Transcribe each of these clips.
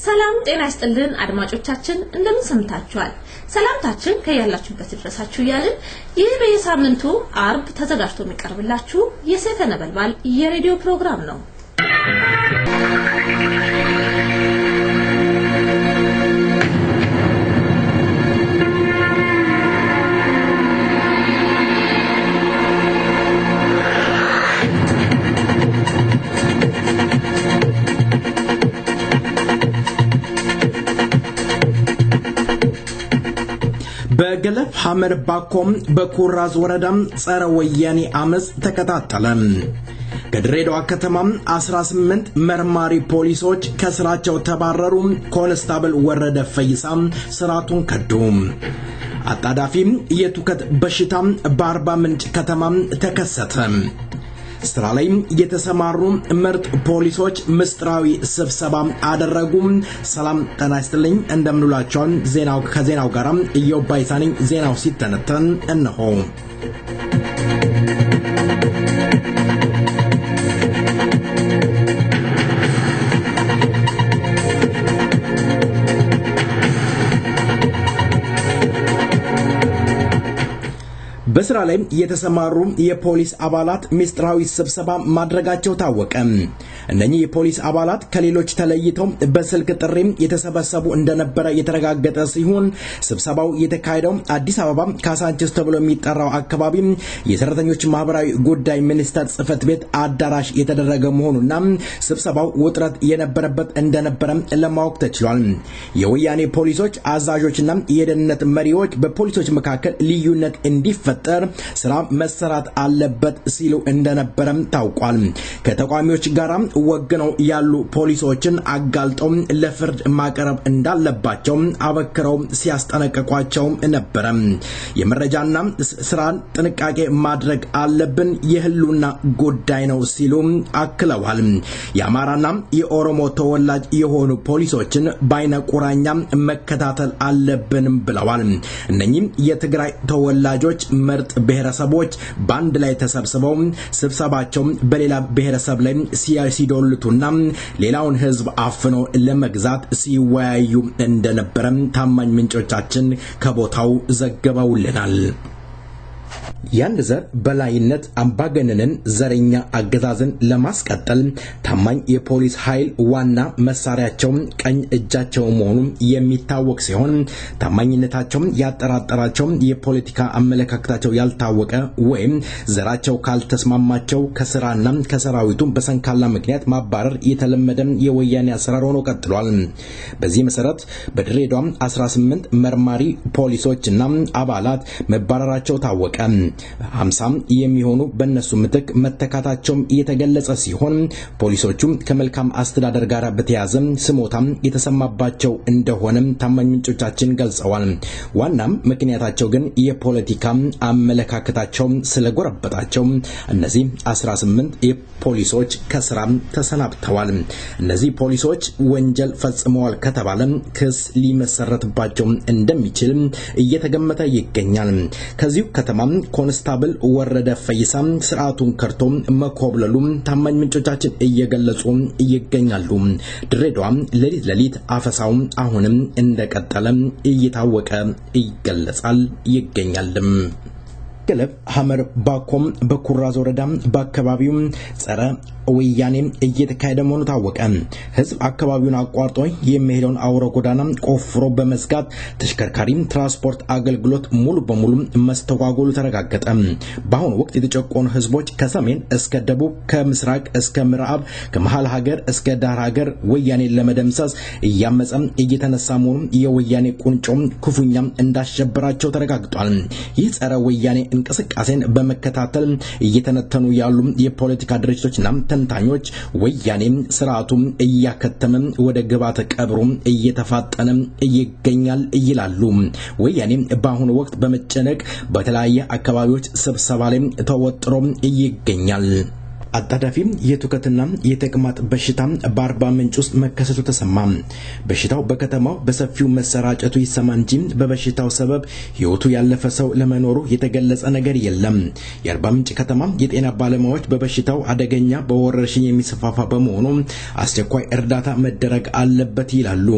ሰላም ጤና ይስጥልን አድማጮቻችን እንደምን ሰምታችኋል ሰላምታችን ከያላችሁበት ድረሳችሁ ያልን ይህ በየሳምንቱ አርብ ተዘጋጅቶ የሚቀርብላችሁ የሰይፈ ነበልባል የሬዲዮ ፕሮግራም ነው በገለፍ ሐመር ባኮም በኩራዝ ወረዳም ጸረ ወያኔ አመጽ ተከታተለ ከድሬዳዋ ከተማ 18 መርማሪ ፖሊሶች ከስራቸው ተባረሩ ኮንስታብል ወረደ ፈይሳ ስራቱን ከዱ አጣዳፊ የቱከት በሽታ በአርባ ምንጭ ከተማ ተከሰተ ስራ ላይ የተሰማሩ ምርጥ ፖሊሶች ምስጥራዊ ስብሰባ አደረጉ ሰላም ጤና ይስጥልኝ እንደምንላችኋል ከዜናው ጋር እየባይሳነኝ ዜናው ሲተነተን እነሆ በስራ ላይ የተሰማሩ የፖሊስ አባላት ሚስጥራዊ ስብሰባ ማድረጋቸው ታወቀ እነኚህ የፖሊስ አባላት ከሌሎች ተለይተው በስልክ ጥሪ የተሰበሰቡ እንደነበረ የተረጋገጠ ሲሆን ስብሰባው የተካሄደው አዲስ አበባ ካሳንቺስ ተብሎ የሚጠራው አካባቢ የሰራተኞች ማህበራዊ ጉዳይ ሚኒስቴር ጽፈት ቤት አዳራሽ የተደረገ መሆኑና ስብሰባው ውጥረት የነበረበት እንደነበረ ለማወቅ ተችሏል የወያኔ ፖሊሶች አዛዦችና የደህንነት መሪዎች በፖሊሶች መካከል ልዩነት እንዲፈጠር ስራ መሰራት አለበት ሲሉ እንደነበረም ታውቋል ከተቋሚዎች ጋር ወግነው ያሉ ፖሊሶችን አጋልጠው ለፍርድ ማቀረብ እንዳለባቸው አበክረው ሲያስጠነቅቋቸው ነበር የመረጃና ስራን ጥንቃቄ ማድረግ አለብን የህሉና ጉዳይ ነው ሲሉ አክለዋል የአማራና የኦሮሞ ተወላጅ የሆኑ ፖሊሶችን ባይነ ቁራኛ መከታተል አለብን ብለዋል እነኚህ የትግራይ ተወላጆች ምርጥ ብሔረሰቦች ባንድ ላይ ተሰብስበው ስብሰባቸው በሌላ ብሔረሰብ ላይ ሲያሲዶልቱና ሌላውን ህዝብ አፍኖ ለመግዛት ሲወያዩ እንደነበረ ታማኝ ምንጮቻችን ከቦታው ዘግበውልናል ያንድ ዘር በላይነት አምባገነንን ዘረኛ አገዛዝን ለማስቀጠል ታማኝ የፖሊስ ኃይል ዋና መሳሪያቸው ቀኝ እጃቸው መሆኑ የሚታወቅ ሲሆን ታማኝነታቸው ያጠራጠራቸው የፖለቲካ አመለካከታቸው ያልታወቀ ወይም ዘራቸው ካልተስማማቸው ከስራና ከሰራዊቱ በሰንካላ ምክንያት ማባረር የተለመደ የወያኔ አሰራር ሆኖ ቀጥሏል በዚህ መሰረት በድሬዳዋ 18 መርማሪ ፖሊሶችና አባላት መባረራቸው ታወቀ 50 የሚሆኑ በእነሱ ምትክ መተካታቸው የተገለጸ ሲሆን ፖሊሶቹ ከመልካም አስተዳደር ጋር በተያያዘ ስሞታም የተሰማባቸው እንደሆነ ታማኝ ምንጮቻችን ገልጸዋል ዋናም ምክንያታቸው ግን የፖለቲካ አመለካከታቸው ስለጎረበጣቸው እነዚህ 18 የፖሊሶች ከስራ ተሰናብተዋል እነዚህ ፖሊሶች ወንጀል ፈጽመዋል ከተባለ ክስ ሊመሰረትባቸው እንደሚችል እየተገመተ ይገኛል ከዚሁ ከተማ ኮንስታብል ወረደ ፈይሳ ስርዓቱን ከርቶ መኮብለሉ ታማኝ ምንጮቻችን እየገለጹ ይገኛሉ ድሬዳዋ ለሊት አፈሳው አሁንም እንደቀጠለ እየታወቀ ይገለጻል ይገኛል ገለፍ ሐመር ባኮም በኩራዝ ወረዳ በአካባቢው ጸረ ወያኔ እየተካሄደ መሆኑ ታወቀ ህዝብ አካባቢውን አቋርጦ የሚሄደውን አውራ ጎዳና ቆፍሮ በመስጋት ተሽከርካሪ ትራንስፖርት አገልግሎት ሙሉ በሙሉ መስተጓጎሉ ተረጋገጠ በአሁኑ ወቅት የተጨቆኑ ህዝቦች ከሰሜን እስከ ደቡብ ከምስራቅ እስከ ምዕራብ ከመሃል ሀገር እስከ ዳር ሀገር ወያኔ ለመደምሰስ እያመጸ እየተነሳ መሆኑ የወያኔ ቁንጮ ክፉኛ እንዳሸበራቸው ተረጋግጧል ይህ ጸረ ወያኔ እንቅስቃሴን በመከታተል እየተነተኑ ያሉ የፖለቲካ ድርጅቶችና ተንታኞች ወያኔ ስርዓቱን እያከተመ ወደ ግባተ ቀብሩ እየተፋጠነ ይገኛል ይላሉ ወያኔ በአሁኑ ወቅት በመጨነቅ በተለያየ አካባቢዎች ስብሰባ ላይ ተወጥሮ ይገኛል አጣዳፊም የቱከትና የተቅማጥ በሽታ በአርባ ምንጭ ውስጥ መከሰቱ ተሰማ። በሽታው በከተማው በሰፊው መሰራጨቱ ይሰማ እንጂ በበሽታው ሰበብ ህይወቱ ያለፈ ሰው ለመኖሩ የተገለጸ ነገር የለም። የአርባ ምንጭ ከተማ የጤና ባለሙያዎች በበሽታው አደገኛ በወረርሽኝ የሚሰፋፋ በመሆኑ አስቸኳይ እርዳታ መደረግ አለበት ይላሉ።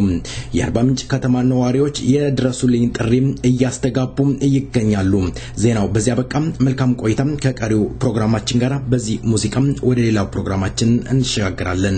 የአርባ ምንጭ ከተማ ነዋሪዎች የድረሱልኝ ጥሪ እያስተጋቡ ይገኛሉ። ዜናው በዚያ በቃ። መልካም ቆይታ ከቀሪው ፕሮግራማችን ጋር። በዚህ ሙዚቃ ወደ ሌላው ፕሮግራማችን እንሸጋግራለን።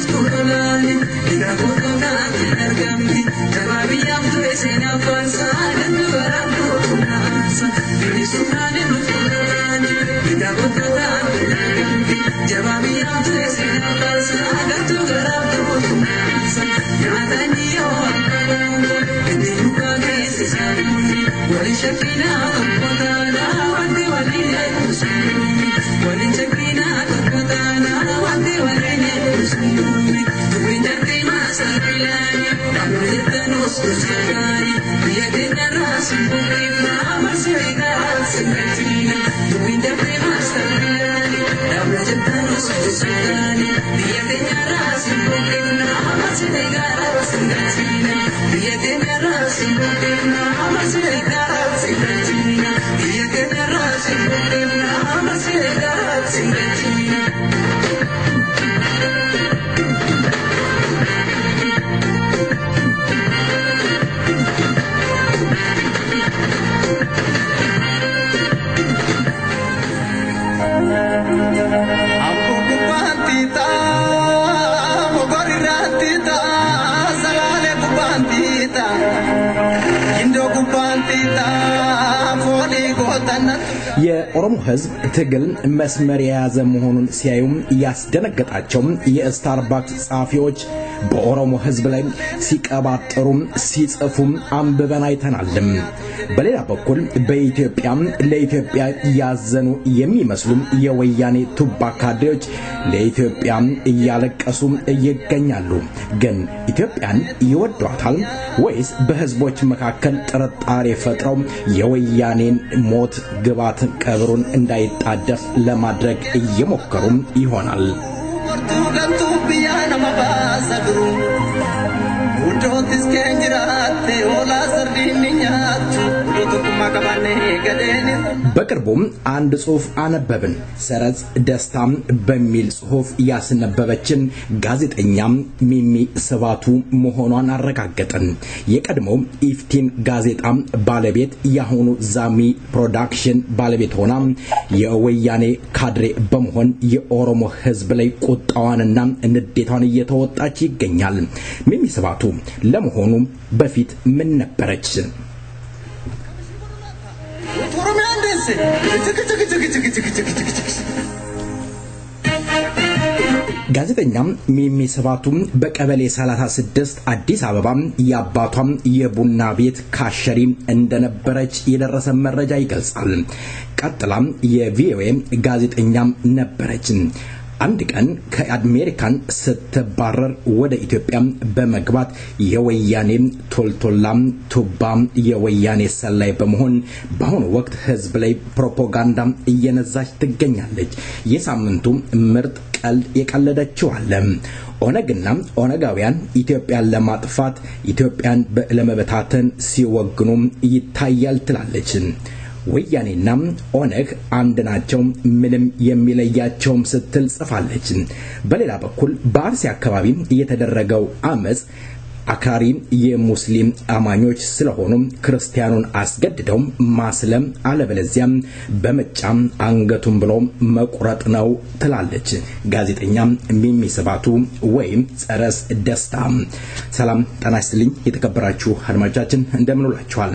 Subhanahu wa ta'ala, የኦሮሞ ህዝብ ትግል መስመር የያዘ መሆኑን ሲያዩም ያስደነገጣቸው የስታርባክስ ጻፊዎች በኦሮሞ ህዝብ ላይ ሲቀባጥሩም ሲጽፉም አንብበን አይተናልም። በሌላ በኩል በኢትዮጵያ ለኢትዮጵያ ያዘኑ የሚመስሉ የወያኔ ቱባ ካድሬዎች ለኢትዮጵያ እያለቀሱ ይገኛሉ። ግን ኢትዮጵያን ይወዷታል ወይስ በህዝቦች መካከል ጥርጣሬ ፈጥረው የወያኔን ሞት ግባት ቀብሩን እንዳይጣደፍ ለማድረግ እየሞከሩ ይሆናል? በቅርቡም አንድ ጽሑፍ አነበብን። ሰረዝ ደስታም በሚል ጽሑፍ ያስነበበችን ጋዜጠኛም ሚሚ ስባቱ መሆኗን አረጋገጠን። የቀድሞው ኢፍቲን ጋዜጣ ባለቤት ያሁኑ ዛሚ ፕሮዳክሽን ባለቤት ሆና የወያኔ ካድሬ በመሆን የኦሮሞ ህዝብ ላይ ቁጣዋንና ንዴቷን እየተወጣች ይገኛል። ሚሚ ስባቱ ለመሆኑ በፊት ምን ነበረች? ጋዜጠኛም ሚሚ ስባቱ በቀበሌ 36 አዲስ አበባ ያባቷም የቡና ቤት ካሸሪ እንደነበረች የደረሰ መረጃ ይገልጻል። ቀጥላም የቪኦኤ ጋዜጠኛም ነበረች። አንድ ቀን ከአሜሪካን ስትባረር ወደ ኢትዮጵያ በመግባት የወያኔ ቶልቶላም ቱባም የወያኔ ሰላይ በመሆን በአሁኑ ወቅት ህዝብ ላይ ፕሮፓጋንዳ እየነዛች ትገኛለች። የሳምንቱ ምርጥ ቀልድ የቀለደችው አለ። ኦነግና ኦነጋውያን ኢትዮጵያን ለማጥፋት ኢትዮጵያን ለመበታተን ሲወግኑ ይታያል ትላለች። ወያኔና ኦነግ አንድ ናቸው፣ ምንም የሚለያቸው ስትል ጽፋለች። በሌላ በኩል በአርሲ አካባቢ የተደረገው አመጽ አክራሪ የሙስሊም አማኞች ስለሆኑ ክርስቲያኑን አስገድደው ማስለም አለበለዚያም በመጫም አንገቱን ብሎ መቁረጥ ነው ትላለች ጋዜጠኛ ሚሚ ስባቱ ወይም ጸረስ ደስታ። ሰላም ጤና ይስጥልኝ የተከበራችሁ አድማጮቻችን እንደምን ውላችኋል?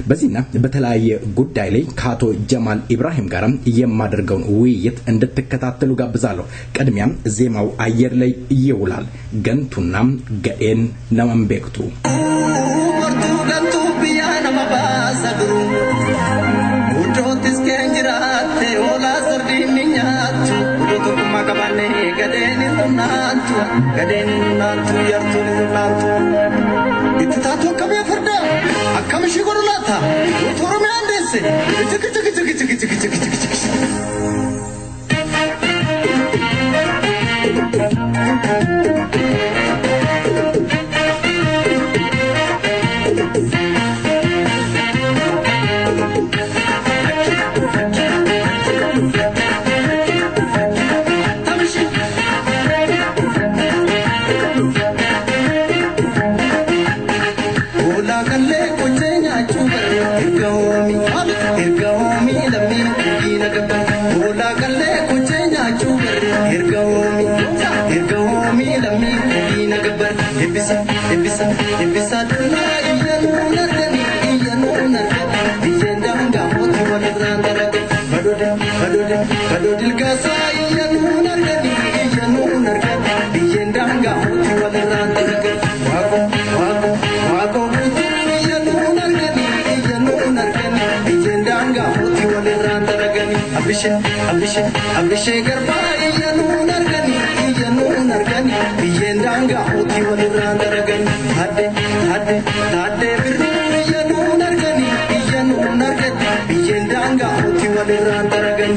በዚህና በተለያየ ጉዳይ ላይ ከአቶ ጀማል ኢብራሂም ጋር የማደርገውን ውይይት እንድትከታተሉ ጋብዛለሁ። ቀድሚያም ዜማው አየር ላይ ይውላል። ገንቱና ገኤን ነው Bektu Mortu gantu biyana mabasagru Ujotis kenjirate ola sardini nyatu Ujotu kumakabane gadeni tunantu yartu tunantu Ititatu kabya farda akkamishi gorulata Uturu me andese Ibisa dula iyanu nargani Iyenda hanga moti walirran darage Badodil gasa iyanu nargani Iyenda hanga moti walirran darage Wako butu iyanu nargani Iyenda hanga moti walirran darage Abishe garba iyanu nargani Iyenda hanga moti walirran darage Hade birru iyanu nargani Iyenda hanga moti walirran darage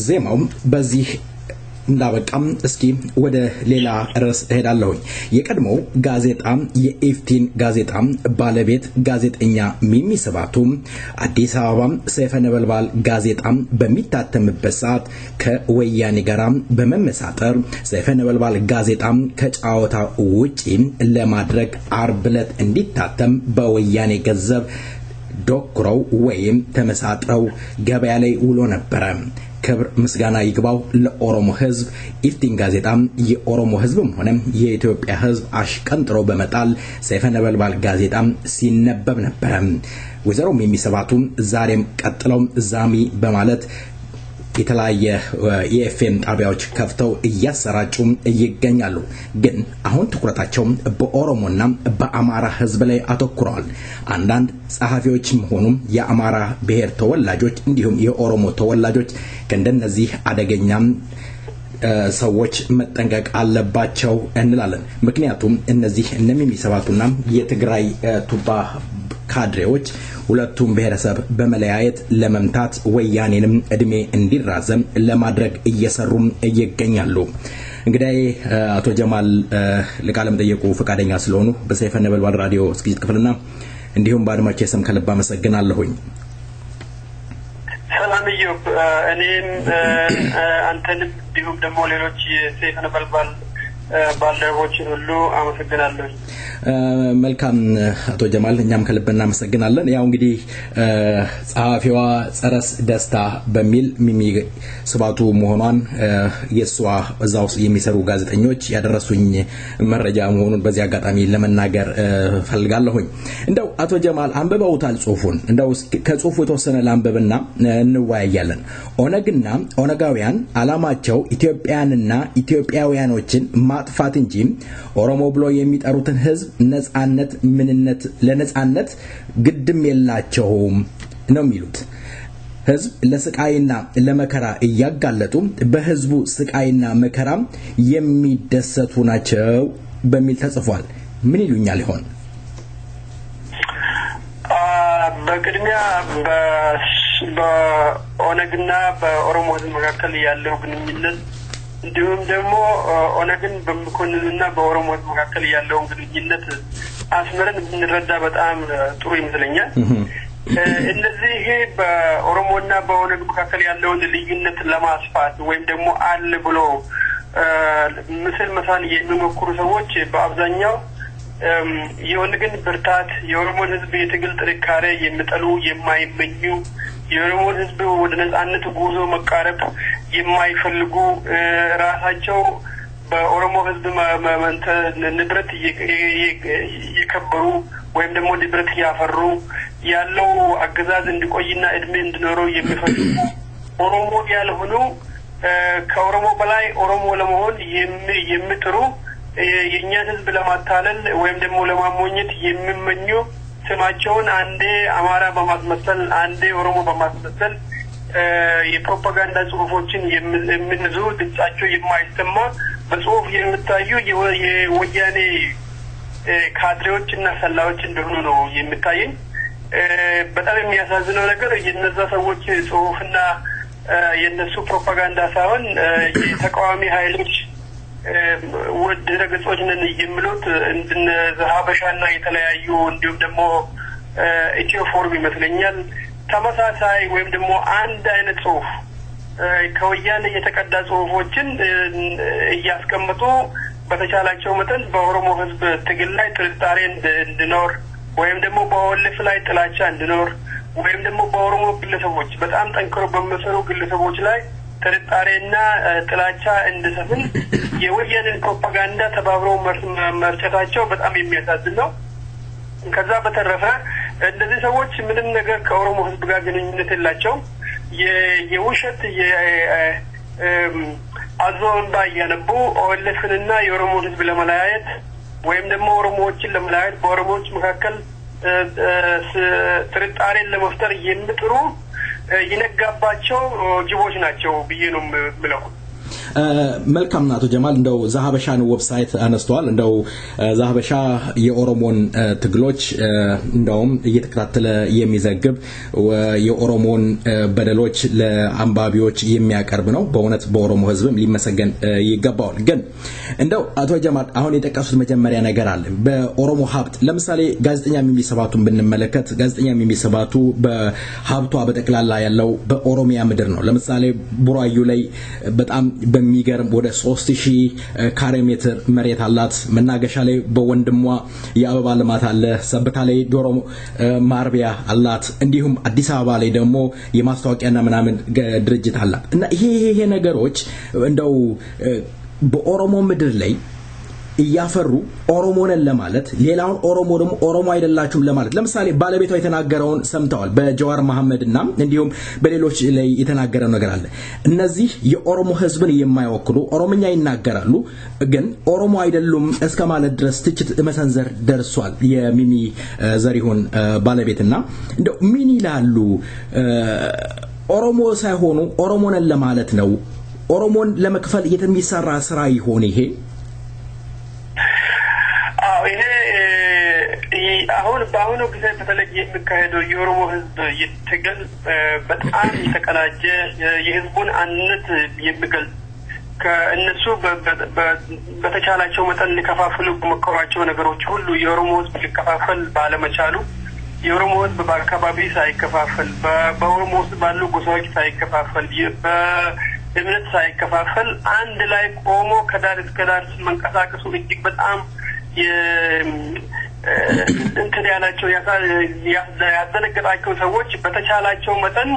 ዜማው በዚህ እንዳበቃም እስኪ ወደ ሌላ ርዕስ ሄዳለሁ። የቀድሞው ጋዜጣ የኢፍቲን ጋዜጣ ባለቤት ጋዜጠኛ ሚሚ ስባቱ አዲስ አበባ ሰይፈ ነበልባል ጋዜጣ በሚታተምበት ሰዓት ከወያኔ ጋር በመመሳጠር ሰይፈ ነበልባል ጋዜጣ ከጫወታ ውጪ ለማድረግ አርብ ዕለት እንዲታተም በወያኔ ገንዘብ ዶክረው ወይም ተመሳጥረው ገበያ ላይ ውሎ ነበር። ክብር ምስጋና ይግባው ለኦሮሞ ህዝብ። ኢፍቲን ጋዜጣ የኦሮሞ ህዝብም ሆነ የኢትዮጵያ ህዝብ አሽቀንጥሮ በመጣል ሰይፈ ነበልባል ጋዜጣ ሲነበብ ነበር። ወይዘሮ ሚሚ ስባቱ ዛሬም ቀጥለው ዛሚ በማለት የተለያየ የኤፍኤም ጣቢያዎች ከፍተው እያሰራጩ ይገኛሉ። ግን አሁን ትኩረታቸው በኦሮሞና በአማራ ህዝብ ላይ አተኩረዋል። አንዳንድ ጸሐፊዎችም ሆኑ የአማራ ብሔር ተወላጆች እንዲሁም የኦሮሞ ተወላጆች ከእንደነዚህ አደገኛ ሰዎች መጠንቀቅ አለባቸው እንላለን። ምክንያቱም እነዚህ እነሚሚ ስባቱና የትግራይ ቱባ ካድሬዎች ሁለቱም ብሔረሰብ በመለያየት ለመምታት ወያኔንም እድሜ እንዲራዘም ለማድረግ እየሰሩ ይገኛሉ። እንግዲህ አቶ ጀማል ለቃለም ጠየቁ ፈቃደኛ ስለሆኑ በሰይፈ ነበልባል ራዲዮ ዝግጅት ክፍልና እንዲሁም በአድማጮች ስም ከልብ አመሰግናለሁኝ። ሰላም ይሁን። እኔም አንተንም እንዲሁም ደግሞ ሌሎች የሰይፈ ነበልባል ባልደረቦች ሁሉ አመሰግናለሁ። መልካም አቶ ጀማል እኛም ከልብ እናመሰግናለን። ያው እንግዲህ ጸሐፊዋ ጸረስ ደስታ በሚል ሚሚ ስባቱ መሆኗን የሷ እዛው የሚሰሩ ጋዜጠኞች ያደረሱኝ መረጃ መሆኑን በዚህ አጋጣሚ ለመናገር ፈልጋለሁኝ። እንደው አቶ ጀማል አንብበውታል ጽሁፉን? እንደው ከጽሁፉ የተወሰነ ላንብብና እንወያያለን። ኦነግና ኦነጋውያን አላማቸው ኢትዮጵያንና ኢትዮጵያውያኖችን ማጥፋት እንጂ ኦሮሞ ብሎ የሚጠሩትን ህዝብ ነጻነት ምንነት ለነጻነት ግድም የላቸውም ነው የሚሉት። ህዝብ ለስቃይና ለመከራ እያጋለጡ በህዝቡ ስቃይና መከራ የሚደሰቱ ናቸው በሚል ተጽፏል። ምን ይሉኛል ይሆን? በቅድሚያ በኦነግና በኦሮሞ ህዝብ መካከል ያለው ግንኙነት እንዲሁም ደግሞ ኦነግን በመኮንንና በኦሮሞ ህዝብ መካከል ያለው ግንኙነት አስመረን ብንረዳ በጣም ጥሩ ይመስለኛል። እነዚህ በኦሮሞና በኦነግ መካከል ያለውን ልዩነት ለማስፋት ወይም ደግሞ አለ ብሎ ምስል መሳል የሚሞክሩ ሰዎች በአብዛኛው የኦነግን ብርታት የኦሮሞን ህዝብ የትግል ጥንካሬ የሚጠሉ የማይመኙ የኦሮሞን ህዝብ ወደ ነጻነት ጉዞ መቃረብ የማይፈልጉ ራሳቸው በኦሮሞ ህዝብ ንብረት የከበሩ ወይም ደግሞ ንብረት ያፈሩ ያለው አገዛዝ እንዲቆይና እድሜ እንዲኖረው የሚፈልጉ ኦሮሞ ያልሆኑ ከኦሮሞ በላይ ኦሮሞ ለመሆን የሚጥሩ የኛን ህዝብ ለማታለል ወይም ደግሞ ለማሞኘት የሚመኙ ስማቸውን አንዴ አማራ በማስመሰል አንዴ ኦሮሞ በማስመሰል የፕሮፓጋንዳ ጽሁፎችን የሚንዙ ድምጻቸው የማይሰማ በጽሁፍ የሚታዩ የወያኔ ካድሬዎችና ሰላዮች እንደሆኑ ነው የሚታየኝ። በጣም የሚያሳዝነው ነገር የነዛ ሰዎች ጽሁፍና የነሱ ፕሮፓጋንዳ ሳይሆን የተቃዋሚ ኃይሎች ወደ ድረገጾች ነን የሚሉት እንደነ ሀበሻና የተለያዩ እንዲሁም ደግሞ ኢትዮ ፎርም ይመስለኛል ተመሳሳይ ወይም ደግሞ አንድ አይነት ጽሁፍ ከወያኔ የተቀዳ ጽሁፎችን እያስቀመጡ በተቻላቸው መጠን በኦሮሞ ህዝብ ትግል ላይ ጥርጣሬ እንዲኖር ወይም ደግሞ በወልፍ ላይ ጥላቻ እንዲኖር ወይም ደግሞ በኦሮሞ ግለሰቦች በጣም ጠንክሮ በመሰሩ ግለሰቦች ላይ ጥርጣሬና ጥላቻ እንዲሰፍን የወያኔን ፕሮፓጋንዳ ተባብረው መርጨታቸው በጣም የሚያሳዝን ነው። ከዛ በተረፈ እነዚህ ሰዎች ምንም ነገር ከኦሮሞ ህዝብ ጋር ግንኙነት የላቸውም። የውሸት አዞን ባያነቡ ኦልፍንና የኦሮሞ ህዝብ ለመለያየት ወይም ደግሞ ኦሮሞዎችን ለመለያየት በኦሮሞዎች መካከል ጥርጣሬን ለመፍጠር የሚጥሩ ይነጋባቸው ጅቦች ናቸው ብዬ ነው የምለው። መልካም ናቶ ጀማል እንደው ዛሀበሻን ዌብሳይት አነስተዋል። እንደው ዛሀበሻ የኦሮሞን ትግሎች እንደውም እየተከታተለ የሚዘግብ የኦሮሞን በደሎች ለአንባቢዎች የሚያቀርብ ነው። በእውነት በኦሮሞ ህዝብም ሊመሰገን ይገባዋል። ግን እንደው አቶ ጀማል አሁን የጠቀሱት መጀመሪያ ነገር አለ በኦሮሞ ሀብት ለምሳሌ ጋዜጠኛ ሚሚሰባቱን ብንመለከት ጋዜጠኛ ሚሚሰባቱ በሀብቷ በጠቅላላ ያለው በኦሮሚያ ምድር ነው። ለምሳሌ ቡራዩ ላይ በጣም በሚገርም ወደ 3000 ካሬ ሜትር መሬት አላት። መናገሻ ላይ በወንድሟ የአበባ ልማት አለ። ሰበታ ላይ ዶሮ ማርቢያ አላት። እንዲሁም አዲስ አበባ ላይ ደግሞ የማስታወቂያና ምናምን ድርጅት አላት። እና ይሄ ነገሮች እንደው በኦሮሞ ምድር ላይ እያፈሩ ኦሮሞነን ለማለት ሌላውን ኦሮሞ ደግሞ ኦሮሞ አይደላችሁም ለማለት ለምሳሌ ባለቤቷ የተናገረውን ሰምተዋል። በጀዋር መሐመድና እንዲሁም በሌሎች ላይ የተናገረው ነገር አለ። እነዚህ የኦሮሞ ህዝብን የማይወክሉ ኦሮሞኛ ይናገራሉ ግን ኦሮሞ አይደሉም እስከማለት ድረስ ትችት መሰንዘር ደርሷል። የሚሚ ዘሪሁን ባለቤትና እንደው ምን ይላሉ? ኦሮሞ ሳይሆኑ ኦሮሞነን ለማለት ነው። ኦሮሞን ለመክፈል የሚሰራ ስራ ይሆን ይሄ? አሁን በአሁኑ ጊዜ በተለይ የሚካሄደው የኦሮሞ ህዝብ የትግል በጣም የተቀናጀ የህዝቡን አንድነት የሚገልጽ ከእነሱ በተቻላቸው መጠን ሊከፋፍሉ በመከሯቸው ነገሮች ሁሉ የኦሮሞ ህዝብ ሊከፋፈል ባለመቻሉ የኦሮሞ ህዝብ በአካባቢ ሳይከፋፈል በኦሮሞ ውስጥ ባሉ ጎሳዎች ሳይከፋፈል በእምነት ሳይከፋፈል አንድ ላይ ቆሞ ከዳር እስከ ዳር መንቀሳቀሱ እጅግ በጣም እንትን ያላቸው ያዘነገጣቸው ሰዎች በተቻላቸው መጠን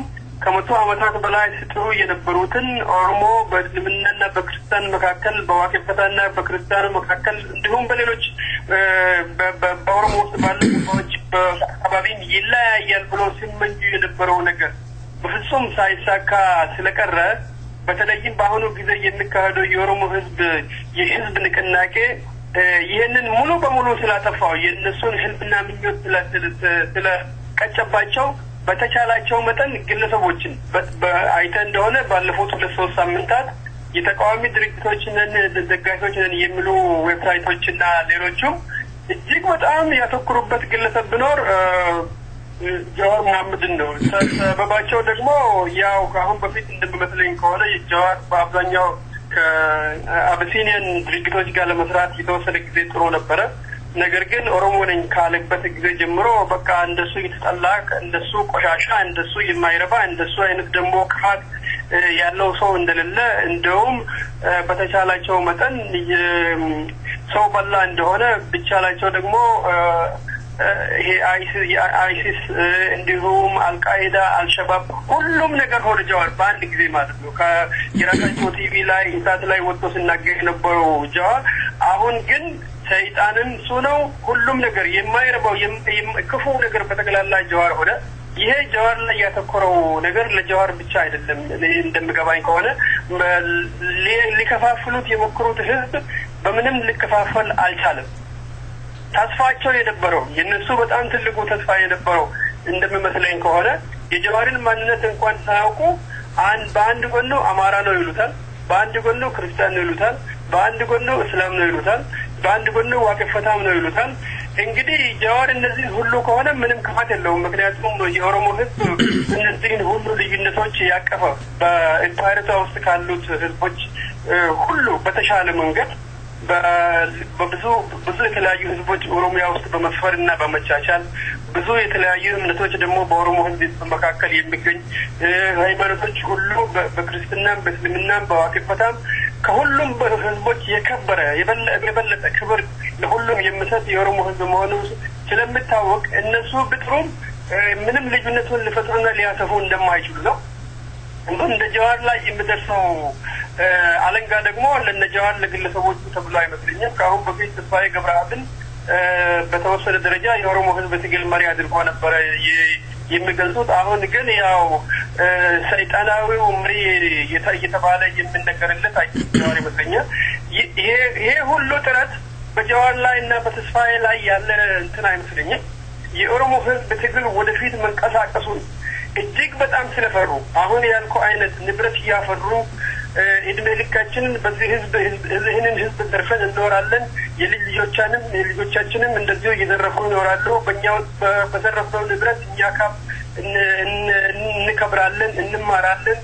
ከመቶ ዓመታት በላይ ሲጥሩ የነበሩትን ኦሮሞ በእስልምናና በክርስቲያን መካከል በዋቄፈታና በክርስቲያኑ መካከል እንዲሁም በሌሎች በኦሮሞ ውስጥ ባሉ ሰዎች በአካባቢ ይለያያል ብሎ ሲመኙ የነበረው ነገር በፍጹም ሳይሳካ ስለቀረ በተለይም በአሁኑ ጊዜ የሚካሄደው የኦሮሞ ህዝብ የህዝብ ንቅናቄ ይሄንን ሙሉ በሙሉ ስላጠፋው የነሱን ህልምና ምኞት ስለቀጨባቸው በተቻላቸው መጠን ግለሰቦችን አይተ እንደሆነ ባለፉት 2-3 ሳምንታት የተቃዋሚ ድርጅቶችና ደጋፊዎችን የሚሉ ዌብሳይቶችና ሌሎችም እጅግ በጣም ያተኩሩበት ግለሰብ ቢኖር ጀዋር መሐመድን ነው። ሰበባቸው ደግሞ ያው አሁን በፊት እንደምመስለኝ ከሆነ ጀዋር በአብዛኛው ከአብሲኒያን ድርጅቶች ጋር ለመስራት የተወሰነ ጊዜ ጥሩ ነበረ። ነገር ግን ኦሮሞ ነኝ ካለበት ጊዜ ጀምሮ በቃ እንደሱ የተጠላ እንደሱ ቆሻሻ እንደሱ የማይረባ እንደሱ አይነት ደግሞ ክፋት ያለው ሰው እንደሌለ እንደውም በተቻላቸው መጠን ሰው በላ እንደሆነ ብቻላቸው ደግሞ ይሄ አይሲስ እንዲሁም አልቃይዳ አልሸባብ ሁሉም ነገር ሆነዋል በአንድ ጊዜ ማለት ነው። ከየራሳቸው ቲቪ ላይ ኢንሳት ላይ ወጥቶ ሲናገር የነበረው ጀዋር አሁን ግን ሰይጣንን እሱ ነው ሁሉም ነገር የማይረባው ክፉ ነገር በተገላላ ጀዋር ሆነ። ይሄ ጀዋር ላይ ያተኮረው ነገር ለጀዋር ብቻ አይደለም እንደምገባኝ ከሆነ ሊከፋፍሉት የሞከሩት ህዝብ በምንም ሊከፋፈል አልቻለም። ተስፋቸው የነበረው የነሱ በጣም ትልቁ ተስፋ የነበረው እንደምመስለኝ ከሆነ የጀዋርን ማንነት እንኳን ሳያውቁ በአንድ ጎኑ አማራ ነው ይሉታል፣ በአንድ ጎኑ ክርስቲያን ነው ይሉታል፣ በአንድ ጎኑ እስላም ነው ይሉታል፣ በአንድ ጎኑ ዋቄፈታም ነው ይሉታል። እንግዲህ ጀዋር እነዚህ ሁሉ ከሆነ ምንም ክፋት የለውም። ምክንያቱም የኦሮሞ ህዝብ እነዚህን ሁሉ ልዩነቶች ያቀፈ በኢምፓየርቷ ውስጥ ካሉት ህዝቦች ሁሉ በተሻለ መንገድ ብዙ የተለያዩ ህዝቦች ኦሮሚያ ውስጥ በመስፈርና በመቻቻል ብዙ የተለያዩ እምነቶች ደግሞ በኦሮሞ ህዝብ መካከል የሚገኝ ሃይማኖቶች ሁሉ በክርስትናም በእስልምናም በዋቄፈታም ከሁሉም ህዝቦች የከበረ የበለጠ ክብር ለሁሉም የሚሰጥ የኦሮሞ ህዝብ መሆኑ ስለሚታወቅ እነሱ ብጥሩም ምንም ልዩነቱን ሊፈጥሩና ሊያሰፉ እንደማይችሉ ነው። እንደ ጀዋር ላይ የሚደርሰው አለንጋ ደግሞ ለነጀዋር ለግለሰቦቹ ተብሎ አይመስልኝም። ከአሁን በፊት ተስፋዬ ገብረአብን በተወሰነ ደረጃ የኦሮሞ ህዝብ ትግል መሪ አድርጎ ነበር የሚገልጹት። አሁን ግን ያው ሰይጣናዊው መሪ እየተባለ የሚነገርለት ጀዋር ይመስለኛል። ይሄ ሁሉ ጥረት በጀዋር ላይ እና በተስፋዬ ላይ ያለ እንትን አይመስለኝም። የኦሮሞ ህዝብ ትግል ወደፊት መንቀሳቀሱን እጅግ በጣም ስለፈሩ አሁን ያልኩ አይነት ንብረት ያፈሩ እድሜ ልካችንን በዚህ ይህንን ህዝብ ዘርፈን እንኖራለን፣ የልጆቻችንም እንደዚሁ እየዘረፉ ይኖራሉ፣ በእኛው በዘረፍነው ንብረት እኛ እንከብራለን፣ እንማራለን፣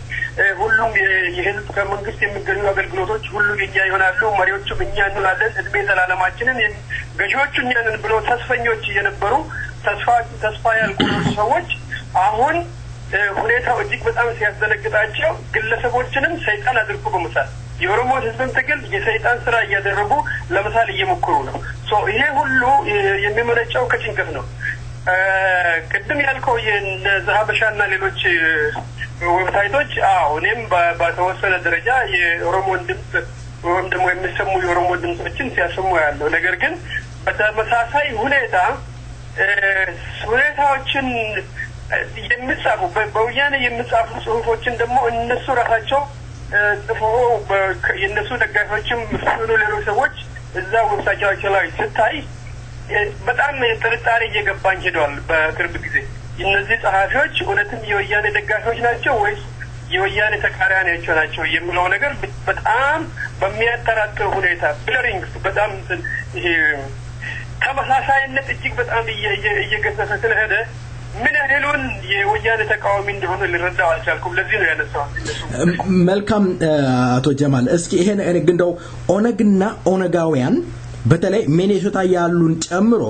ሁሉም የህዝብ ከመንግስት የሚገኙ አገልግሎቶች ሁሉ የኛ ይሆናሉ፣ መሪዎቹም እኛ እንሆናለን፣ እድሜ ዘላለማችንን ገዢዎቹ እኛ ነን ብሎ ተስፈኞች የነበሩ ተስፋ ያልቆረጡ ሰዎች አሁን ሁኔታው እጅግ በጣም ሲያስደነግጣቸው ግለሰቦችንም ሰይጣን አድርጎ በመሳል የኦሮሞ ህዝብን ትግል የሰይጣን ስራ እያደረጉ ለምሳሌ እየሞከሩ ነው። ይሄ ሁሉ የሚመነጨው ከጭንቀት ነው። ቅድም ያልከው የዛሀበሻና ሌሎች ዌብሳይቶች እኔም በተወሰነ ደረጃ የኦሮሞን ድምጽ ወይም ደግሞ የሚሰሙ የኦሮሞ ድምጾችን ሲያሰሙ ያለው ነገር ግን በተመሳሳይ ሁኔታዎችን የሚጻፉ በወያኔ የሚጻፉ ጽሁፎችን ደግሞ እነሱ ራሳቸው ጽፎ የነሱ ደጋፊዎችም ፍሱሉ ሌሎች ሰዎች እዛ ዌብሳይታቸው ላይ ስታይ በጣም ጥርጣሬ እየገባኝ ሄዷል። በቅርብ ጊዜ እነዚህ ጸሐፊዎች እውነትም የወያኔ ደጋፊዎች ናቸው ወይስ የወያኔ ተቃራኒዎች ናቸው የሚለው ነገር በጣም በሚያጠራጥር ሁኔታ ብለሪንግ በጣም ይሄ ተመሳሳይነት እጅግ በጣም እየገሰሰ ስለሄደ ምን ያህሉን የወያኔ ተቃዋሚ እንደሆነ ልረዳው አልቻልኩም። ለዚህ ነው ያነሳው። መልካም አቶ ጀማል፣ እስኪ ይሄን እንደው ኦነግና ኦነጋውያን በተለይ ሚኔሶታ ያሉን ጨምሮ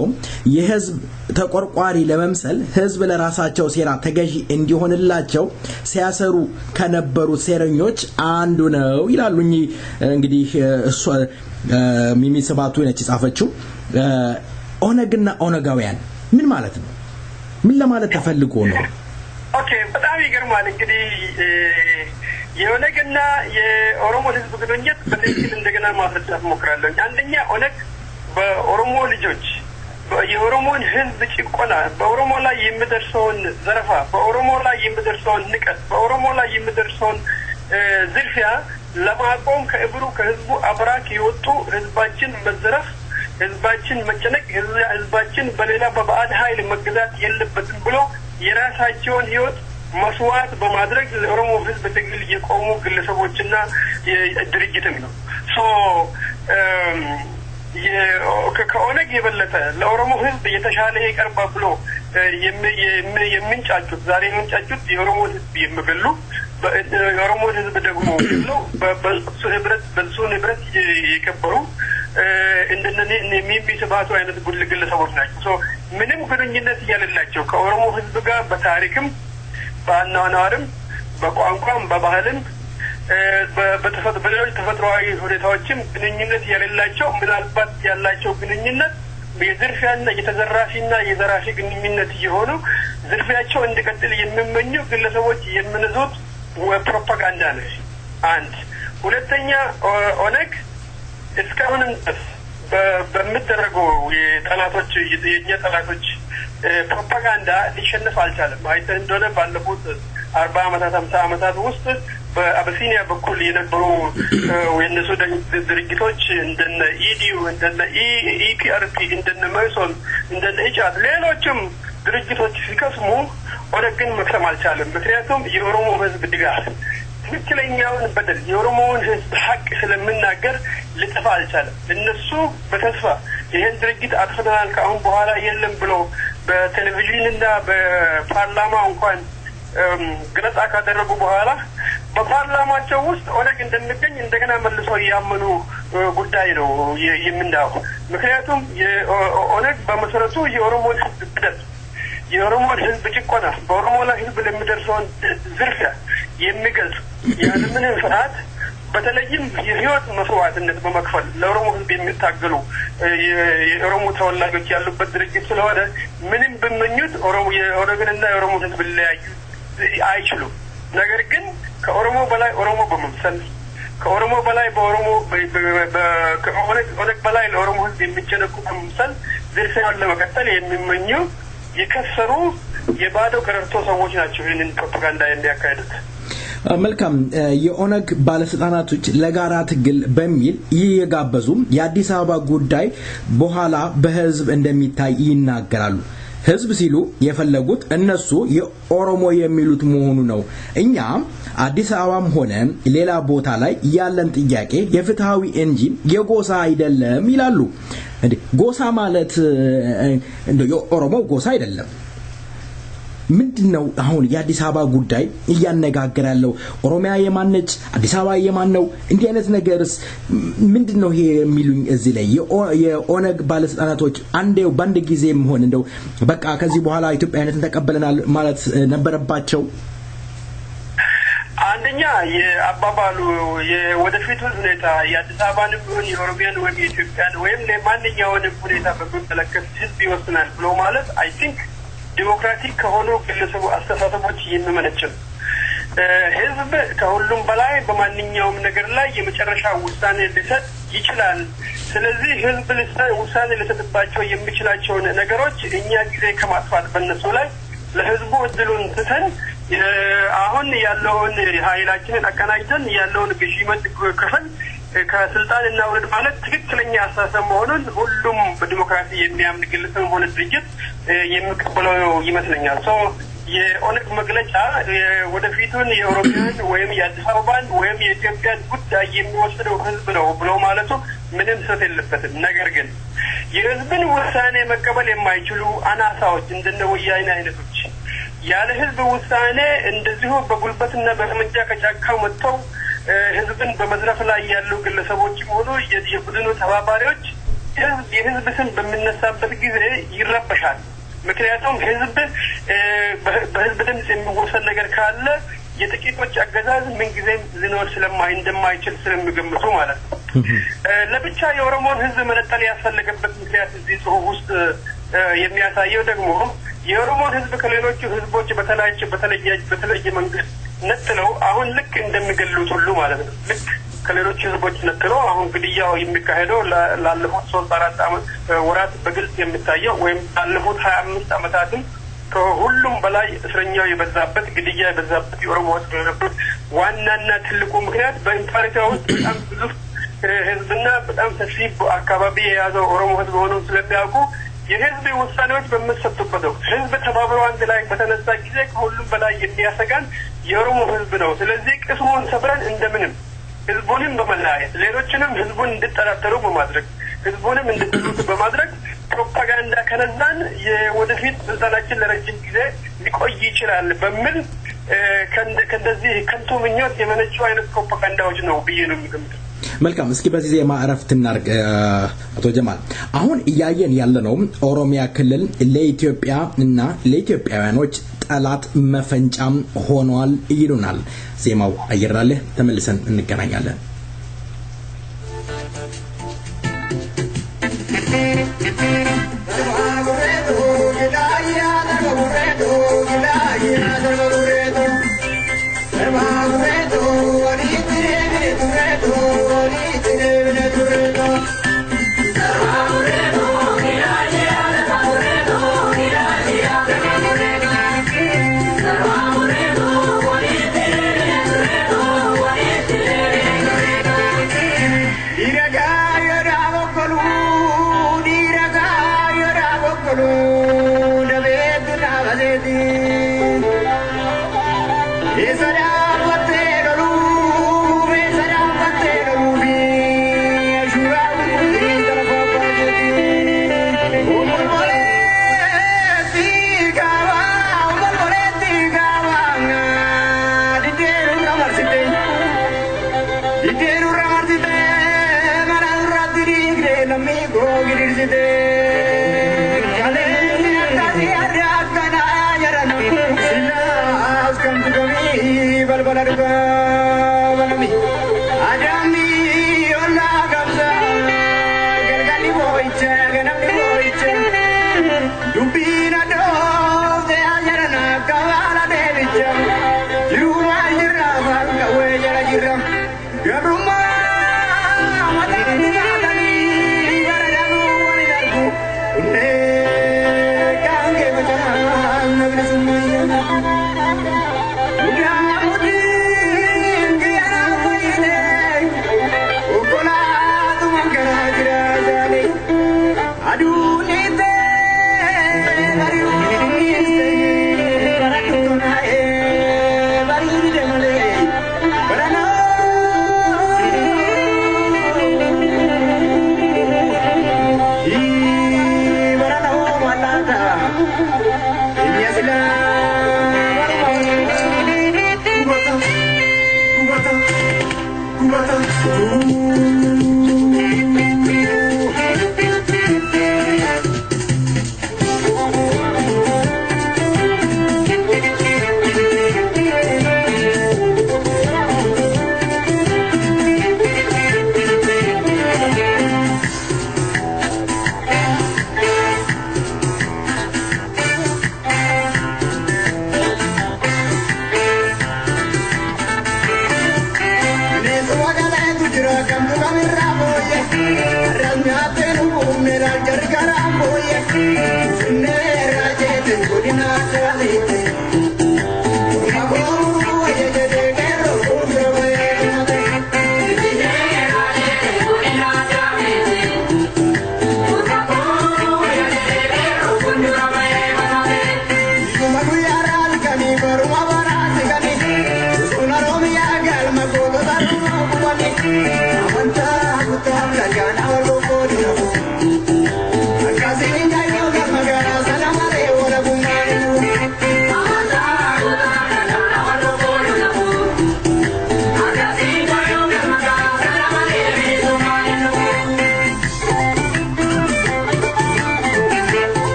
የህዝብ ተቆርቋሪ ለመምሰል ህዝብ ለራሳቸው ሴራ ተገዢ እንዲሆንላቸው ሲያሰሩ ከነበሩ ሴረኞች አንዱ ነው ይላሉኝ። እንግዲህ እሱ ሚሚ ሰባቱ ነች ጻፈችው። ኦነግና ኦነጋውያን ምን ማለት ነው? ምን ለማለት ተፈልጎ ነው? ኦኬ፣ በጣም ይገርማል። እንግዲህ የኦነግና የኦሮሞ ህዝብ ግንኙነት በትክክል እንደገና ማስረዳት ሞክራለሁ። አንደኛ ኦነግ በኦሮሞ ልጆች የኦሮሞን ህዝብ ጭቆና፣ በኦሮሞ ላይ የሚደርሰውን ዘረፋ፣ በኦሮሞ ላይ የሚደርሰውን ንቀት፣ በኦሮሞ ላይ የሚደርሰውን ዝርፊያ ለማቆም ከህዝቡ አብራክ የወጡ ህዝባችን መዘረፍ፣ ህዝባችን መጨነቅ፣ ህዝባችን በሌላ በባዕድ ኃይል መገዛት የለበትም ብሎ የራሳቸውን ህይወት መስዋዕት በማድረግ ለኦሮሞ ህዝብ ትግል የቆሙ ግለሰቦችና ድርጅትም ነው። ከኦነግ የበለጠ ለኦሮሞ ህዝብ የተሻለ ይቀርባ ብሎ የምንጫጩት ዛሬ የምንጫጩት የኦሮሞ ህዝብ የሚገሉ የኦሮሞ ህዝብ ደግሞ ነው በሱ ንብረት የከበሩ እንደነዚህ የሚስባቱ አይነት ግለሰቦች ናቸው ምንም ግንኙነት ያለላቸው ከኦሮሞ ህዝብ ጋር በታሪክም በአኗኗርም በቋንቋም በባህልም በተፈጥሯዊ ተፈጥሯዊ ሁኔታዎችም ግንኙነት ያለላቸው ምናልባት ያላቸው ግንኙነት የዝርፊያና የተዘራፊና የዘራፊ ግንኙነት የሆኑ ዝርፊያቸው እንዲቀጥል የሚመኙ ግለሰቦች የሚነዙት ፕሮፓጋንዳ ነው አንድ ሁለተኛ ኦነግ እስካሁንም በሚደረገው የጠላቶች የኛ ጠላቶች ፕሮፓጋንዳ ሊሸነፍ አልቻለም አይተህ እንደሆነ ባለፉት 40 አመታት 50 አመታት ውስጥ በአብሲኒያ በኩል የነበሩ የነሱ ድርጅቶች እንደነ ኢዲዩ እንደነ ኢፒአርፒ እንደነ መይሶን እንደነ ኢጫት ሌሎችም ድርጅቶች ሲከስሙ ኦነግን መክሰም አልቻለም ምክንያቱም የኦሮሞ ህዝብ ድጋፍ ትክክለኛውን በደል የኦሮሞውን ህዝብ ሀቅ ስለምናገር ልጠፋ አልቻለም እነሱ በተስፋ ይሄን ድርጅት አጥፍተናል ካሁን በኋላ የለም ብሎ በቴሌቪዥንና በፓርላማ እንኳን ገለጻ ካደረጉ በኋላ በፓርላማቸው ውስጥ ኦነግ እንደሚገኝ እንደገና መልሶ ያመኑ ጉዳይ ነው የምንዳው ምክንያቱም ኦነግ በመሰረቱ የኦሮሞ ህዝብ በደል የኦሮሞ ህዝብ ጭቆና በኦሮሞ ላይ ህዝብ ለሚደርሰው ዝርፊያ የሚገልጽ ያለምንም ፍርሃት በተለይም የህይወት መስዋዕትነት በመክፈል ለኦሮሞ ህዝብ የሚታገሉ የኦሮሞ ተወላጆች ያሉበት ድርጅት ስለሆነ ምንም በመኙት የኦሮሞና የኦሮሞ ህዝብ ለያዩ አይችሉም ነገር ግን ከኦሮሞ በላይ ኦሮሞ በመምሰል ከኦሮሞ በላይ በኦሮሞ ከኦነግ በላይ ለኦሮሞ ህዝብ የሚጨነቁ በመምሰል ዝርፊያውን ለመቀጠል የሚመኙ የከሰሩ የባዶ ቀረርቶ ሰዎች ናቸው ይህንን ፕሮፓጋንዳ የሚያካሂዱት መልካም የኦነግ ባለስልጣናቶች ለጋራ ትግል በሚል ይጋበዙ የአዲስ አበባ ጉዳይ በኋላ በህዝብ እንደሚታይ ይናገራሉ ህዝብ ሲሉ የፈለጉት እነሱ የኦሮሞ የሚሉት መሆኑ ነው እኛ አዲስ አበባም ሆነ ሌላ ቦታ ላይ ያለን ጥያቄ የፍትሃዊ እንጂ የጎሳ አይደለም ይላሉ እንዴ ጎሳ ማለት እንደ የኦሮሞ ጎሳ አይደለም ምንድነው አሁን የአዲስ አበባ ጉዳይ እያነጋገራለው ኦሮሚያ የማነች አዲስ አበባ የማን ነው እንዲህ አይነት ነገርስ ምንድነው ይሄ የሚሉኝ እዚህ ላይ የኦነግ ባለስልጣናቶች አንዴው ባንድ ጊዜም ሆነ እንደው በቃ ከዚህ በኋላ ኢትዮጵያዊነትን ተቀበለናል ማለት ነበረባቸው አንደኛ የአባባሉ የወደፊቱ ሁኔታ የአዲስ አበባን ቢሆን የኦሮሚያን ወይም የኢትዮጵያን ወይም ለማንኛውንም ሁኔታ በሚመለከት ህዝብ ይወስናል ብሎ ማለት አይ ቲንክ ዲሞክራቲክ ከሆኑ ግለሰቡ አስተሳሰቦች የሚመነጭ ህዝብ ከሁሉም በላይ በማንኛውም ነገር ላይ የመጨረሻ ውሳኔ ሊሰጥ ይችላል ስለዚህ ህዝብ ውሳኔ ሊሰጥባቸው የሚችላቸው ነገሮች እኛ ጊዜ ከማጥፋት በእነሱ ላይ ለህዝቡ እድሉን ትተን አሁን ያለውን ኃይላችንን አቀናጅተን ያለውን ግዢመት ክፍል ከስልጣን እናውረድ ማለት ትክክለኛ አስተሳሰብ መሆኑን ሁሉም በዲሞክራሲ የሚያምን ግለሰብ ሆነ ድርጅት የሚቀበለው ይመስለኛል የኦነግ መግለጫ ወደፊቱን የኦሮሚያን ወይም የአዲስ አበባን ወይም የኢትዮጵያን ጉዳይ የሚወስደው ህዝብ ነው ብሎ ማለቱ ምንም ስህተት የለበትም ነገር ግን የህዝብን ውሳኔ መቀበል የማይችሉ አናሳዎች እንደነ ወያኔ አይነቶች ያለ ህዝብ ውሳኔ እንደዚሁ በጉልበትና በመንጃ ከጫካው መጥተው ህዝብን በመዝረፍ ላይ ያሉ ግለሰቦች ሆኖ የቡድኑ ተባባሪዎች የህዝብ ስም በሚነሳበት ጊዜ ይረበሻል ምክንያቱም ህዝብ በህዝብ ድምጽ የሚወሰን ነገር ካለ የጥቂቶች አገዛዝ ምን ጊዜም ሊኖር እንደማይችል ስለሚገምቱ ማለት ነው ለብቻ የኦሮሞን ህዝብ መነጠል ያስፈልገበት ምክንያት እዚህ ጽሁፍ ውስጥ የሚያሳየው ደግሞ የኦሮሞን ህዝብ ከሌሎቹ ህዝቦች በተለየ መንገድ ነጥለው አሁን ልክ እንደሚገሉት ሁሉ ማለት ነው ልክ ከሌሎች ህዝቦች ነጥለው አሁን ግድያው የሚካሄደው ላለፉት 3-4 አመት ወራት በግልጽ የሚታየው ወይም ላለፉት 25 አመታትም ከሁሉም በላይ እስረኛው የበዛበት ግድያ የበዛበት የኦሮሞ ህዝብ ነበር ዋናና ትልቁ ምክንያት በኢምፓሪቲያ ውስጥ በጣም ብዙ ህዝብና በጣም ሰፊ አካባቢ የያዘው ኦሮሞ ህዝብ ሆኖ ስለሚያውቁ የህዝብ ውሳኔዎች በመሰጡበት ህዝብ ተባብሮ አንድ ላይ በተነሳ ጊዜ ከሁሉም በላይ የሚያሰጋን የኦሮሞ ህዝብ ነው ስለዚህ ቅስሙን ሰብረን እንደምንም ህዝቡንም በመለያየት ሌሎችንም ህዝቡን እንድጠራጠሩ በማድረግ ህዝቡንም እንድትሉት በማድረግ ፕሮፓጋንዳ ከነዛን የወደፊት ስልጣናችን ለረጅም ጊዜ ሊቆይ ይችላል በሚል ከእንደዚህ ከንቱ ምኞት የመነጩ አይነት ፕሮፓጋንዳዎች ነው ብዬ ነው የሚገምተው። መልካም እስኪ በዚህ ዜማ እረፍት እናርግ አቶ ጀማል። አሁን እያየን ያለነው ኦሮሚያ ክልል ለኢትዮጵያ እና ለኢትዮጵያውያኖች ጠላት መፈንጫም ሆኗል ይሉናል። ዜማው አየራለ ተመልሰን እንገናኛለን።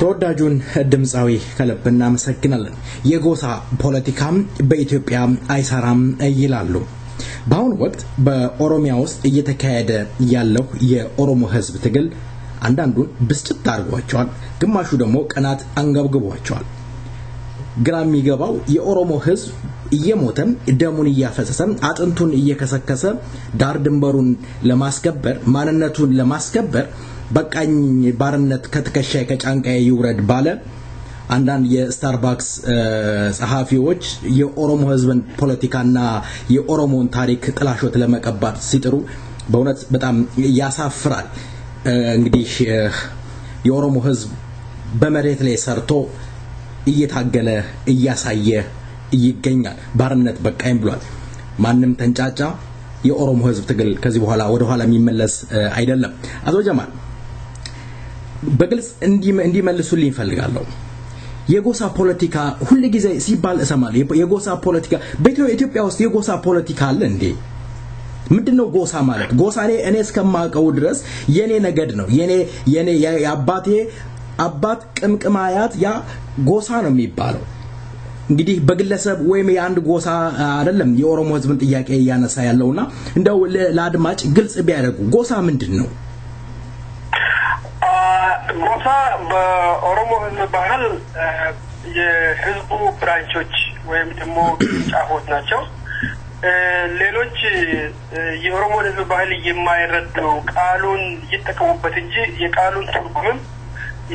ተወዳጁን ድምጻዊ ከልብ እናመሰግናለን። የጎሳ ፖለቲካም በኢትዮጵያ አይሰራም ይላሉ። በአሁኑ ወቅት በኦሮሚያ ውስጥ እየተካሄደ ያለው የኦሮሞ ህዝብ ትግል አንዳንዱን ብስጭት አድርጓቸዋል፣ ግማሹ ደግሞ ቀናት አንገብግቧቸዋል። ግራ የሚገባው የኦሮሞ ህዝብ እየሞተም ደሙን እያፈሰሰም አጥንቱን እየከሰከሰ ዳር ድንበሩን ለማስከበር ማንነቱን ለማስከበር በቃኝ ባርነት ከትከሻይ ከጫንቃዬ ይውረድ ባለ አንዳንድ የስታርባክስ ጸሐፊዎች የኦሮሞ ህዝብን ፖለቲካና የኦሮሞን ታሪክ ጥላሾት ለመቀባት ሲጥሩ በእውነት በጣም ያሳፍራል። እንግዲህ የኦሮሞ ህዝብ በመሬት ላይ ሰርቶ እየታገለ እያሳየ ይገኛል። ባርነት በቃኝ ብሏል። ማንም ተንጫጫ የኦሮሞ ህዝብ ትግል ከዚህ በኋላ ወደ ኋላ የሚመለስ አይደለም። አቶ ጀማል በግልጽ እንዲመልሱልኝ ፈልጋለሁ። የጎሳ ፖለቲካ ሁሉ ጊዜ ሲባል እሰማለሁ። የጎሳ ፖለቲካ በኢትዮጵያ ውስጥ የጎሳ ፖለቲካ አለ እንዴ? ምንድነው ጎሳ ማለት? ጎሳ እኔ እስከማውቀው ድረስ የኔ ነገድ ነው። የኔ የአባቴ አባት ቅምቅማያት ያ ጎሳ ነው የሚባለው። እንግዲህ በግለሰብ ወይም የአንድ ጎሳ አይደለም የኦሮሞ ህዝብን ጥያቄ ያነሳ ያለውና እንደው ለአድማጭ ግልጽ ቢያደርጉ ጎሳ ምንድነው? ጎሳ በኦሮሞ ህዝብ ባህል የህዝቡ ብራንቾች ወይም ደግሞ ጫፎች ናቸው። ሌሎች የኦሮሞ ህዝብ ባህል የማይረዱ ቃሉን ይተከሙበት እንጂ የቃሉን ትርጉምም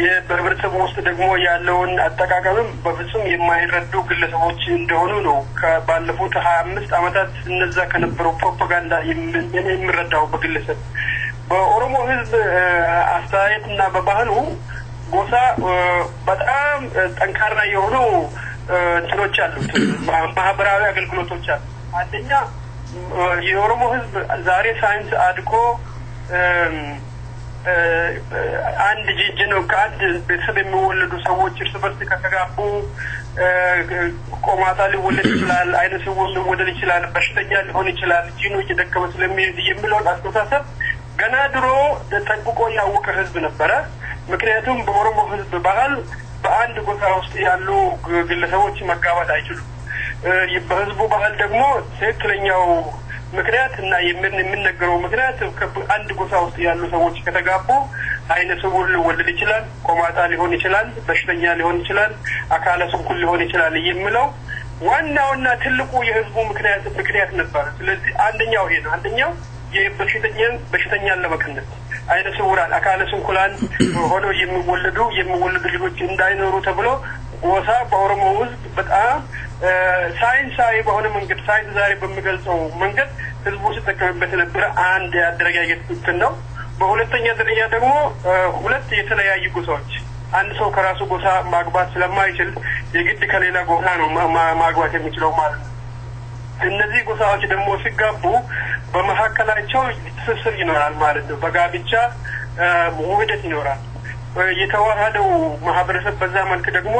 የበህብረተሰቡ ውስጥ ደግሞ ያለውን አጠቃቀምም በፍጹም የማይረዱ ግለሰቦች እንደሆኑ ነው ከባለፉት 25 አመታት እነዛ ከነበረው ፕሮፓጋንዳ የምንረዳው በግለሰብ በኦሮሞ ህዝብ አስተያየትና በባህሉ ጎሳ በጣም ጠንካራ የሆኑ እንትኖች አሉት፣ ማህበራዊ አገልግሎቶች አሉ። አንደኛ የኦሮሞ ህዝብ ዛሬ ሳይንስ አድጎ አንድ ጂጂ ነው ከአንድ ቤተሰብ የሚወለዱ ሰዎች እርስ በርስ ከተጋቡ ቆማጣ ሊወለድ ይችላል፣ አይነ ስውር ሊወለድ ይችላል፣ በሽተኛ ሊሆን ይችላል፣ ጂኑ እየደከመ ስለሚሄድ የሚለውን አስተሳሰብ ገና ድሮ ተጠብቆ ያወቀ ህዝብ ነበረ። ምክንያቱም በኦሮሞ ህዝብ ባህል በአንድ ጎሳ ውስጥ ያሉ ግለሰቦች መጋባት አይችሉም። በህዝቡ ባህል ደግሞ ትክክለኛው ምክንያት እና የምንነገረው ምክንያት አንድ ጎሳ ውስጥ ያሉ ሰዎች ከተጋቡ አይነ ስውር ሊወለድ ይችላል፣ ቆማጣ ሊሆን ይችላል፣ በሽተኛ ሊሆን ይችላል፣ አካለ ስንኩል ሊሆን ይችላል የሚለው ዋናውና ትልቁ የህዝቡ ምክንያት ነበር። ስለዚህ አንደኛው ይሄ ነው። አንደኛው በሽተኛን ለመቀነስ አይነ ስውራን አካለ ስንኩላን ሆነው የሚወለዱ ልጆች እንዳይኖሩ ተብሎ ጎሳ በኦሮሞ ህዝብ በጣም ሳይንሳዊ በሆነ መንገድ ሳይንስ ዛሬ በሚገልጸው መንገድ ህዝቡ ሲጠቀምበት የነበረ አንድ ያደረጋየት እንትን ነው። በሁለተኛ ደረጃ ደግሞ ሁለት የተለያዩ ጎሳዎች አንድ ሰው ከራሱ ጎሳ ማግባት ስለማይችል የግድ ከሌላ ጎሳ ነው ማግባት የሚችለው ማለት ነው። እነዚህ ጎሳዎች ደግሞ ሲጋቡ በመሐከላቸው ትስስር ይኖራል ማለት ነው። በጋብቻ ውህደት ይኖራል። የተዋሃደው ማህበረሰብ በዛ መልክ ደግሞ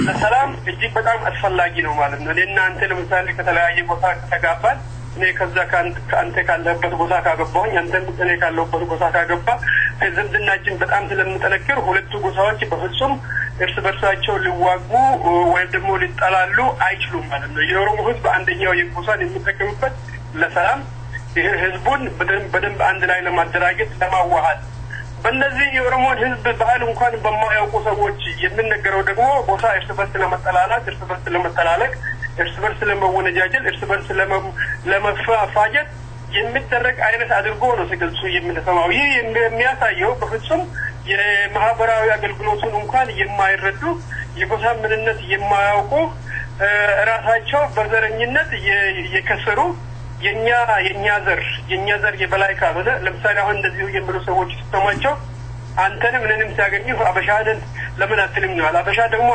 ለሰላም እጅግ በጣም አስፈላጊ ነው ማለት ነው። ለእናንተ ለምሳሌ ከተለያየ ጎሳ ከተጋባን እኔ ከዛ ከአንተ ካለበት ጎሳ ካገባሁኝ አንተም እኔ ካለበት ጎሳ ካገባ ዝምድናችን በጣም ስለምንጠነክር ሁለቱ ጎሳዎች በፍጹም እርስ በርሳቸው ሊዋጉ ወይም ደግሞ ሊጣላሉ አይችሉም ማለት ነው። የኦሮሞ ህዝብ አንደኛው የጎሳን የሚጠቀምበት ለሰላም ህዝቡን በደንብ አንድ ላይ ለማደራጀት ለማዋሃድ በእነዚህ የኦሮሞ ህዝብ ባህል እንኳን በማያውቁ ሰዎች የሚነገረው ደግሞ ጎሳ እርስ በርስ ለመጠላላት እርስ በርስ ለመጠላለቅ እርስ በርስ ለመወነጃጀል እርስ በርስ ለመፋጀት የሚደረግ አይነት አድርጎ ነው ሲገልጹ የምንሰማው። ይህ የሚያሳየው በፍጹም የማህበራዊ አገልግሎቱን እንኳን የማይረዱ የጎሳ ምንነት የማያውቁ ራሳቸው በዘረኝነት የከሰሩ የኛ ዘር የበላይ ካልሆነ ለምሳሌ አሁን እንደዚሁ የሚሉ ሰዎች ሲስተማቸው አንተንም ምንንም ሲያገኙ አበሻንን ለምን አትልም ነው አበሻ ደግሞ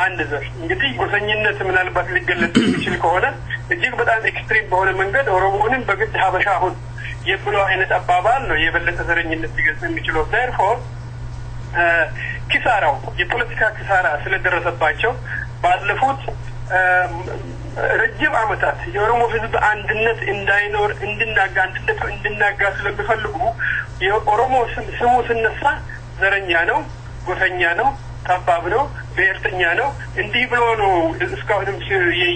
አንድ ዘር እንግዲህ ጎሰኝነት ምናልባት ሊገለጽ ይችላል ከሆነ እጅግ በጣም ኤክስትሪም በሆነ መንገድ ኦሮሞንም በግድ ሀበሻ አሁን የብሎ አይነት አባባል ነው የበለጠ ዘረኝነት ሊገልጽ የሚችለው therefore ኪሳራው የፖለቲካ ኪሳራ ስለደረሰባቸው ባለፉት ረጅም ዓመታት የኦሮሞ ህዝብ አንድነት እንዳይኖር እንድናጋ ስለሚፈልጉ የኦሮሞ ስሙ ሲነሳ ዘረኛ ነው ጎሰኛ ነው ጠባብ ነው ብሔርተኛ ነው እንዲህ ብሎ ነው እስካሁንም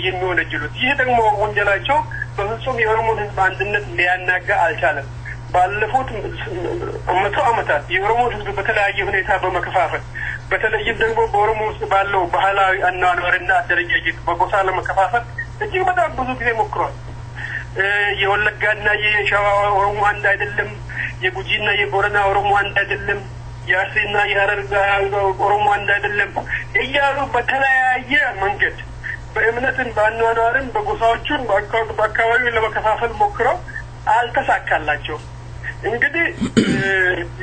የሚወነጅሉት ይሄ ደግሞ ወንጀላቸው በፍጹም የኦሮሞ ህዝብ አንድነት ሊያናጋ አልቻለም ባለፉት 100 ዓመታት የኦሮሞ ህዝብ በተለያየ ሁኔታ በመከፋፈል በተለይም ደግሞ በኦሮሞ ውስጥ ባለው ባህላዊ አኗኗርና አደረጃጀት በጎሳ ለመከፋፈል እጅግ በጣም ብዙ ጊዜ ሞክሯል የወለጋና የሸዋ ኦሮሞ አንድ አይደለም የጉጂና የቦረና ኦሮሞ አንድ አይደለም ያርሲና የሐረርጋ ኦሮሞ አንድ አይደለም እያሉ በተለያየ መንገድ በእምነትን በአኗኗርን በጎሳዎቹን በአካባቢው ለመከፋፈል ሞክረው አልተሳካላቸው እንግዲህ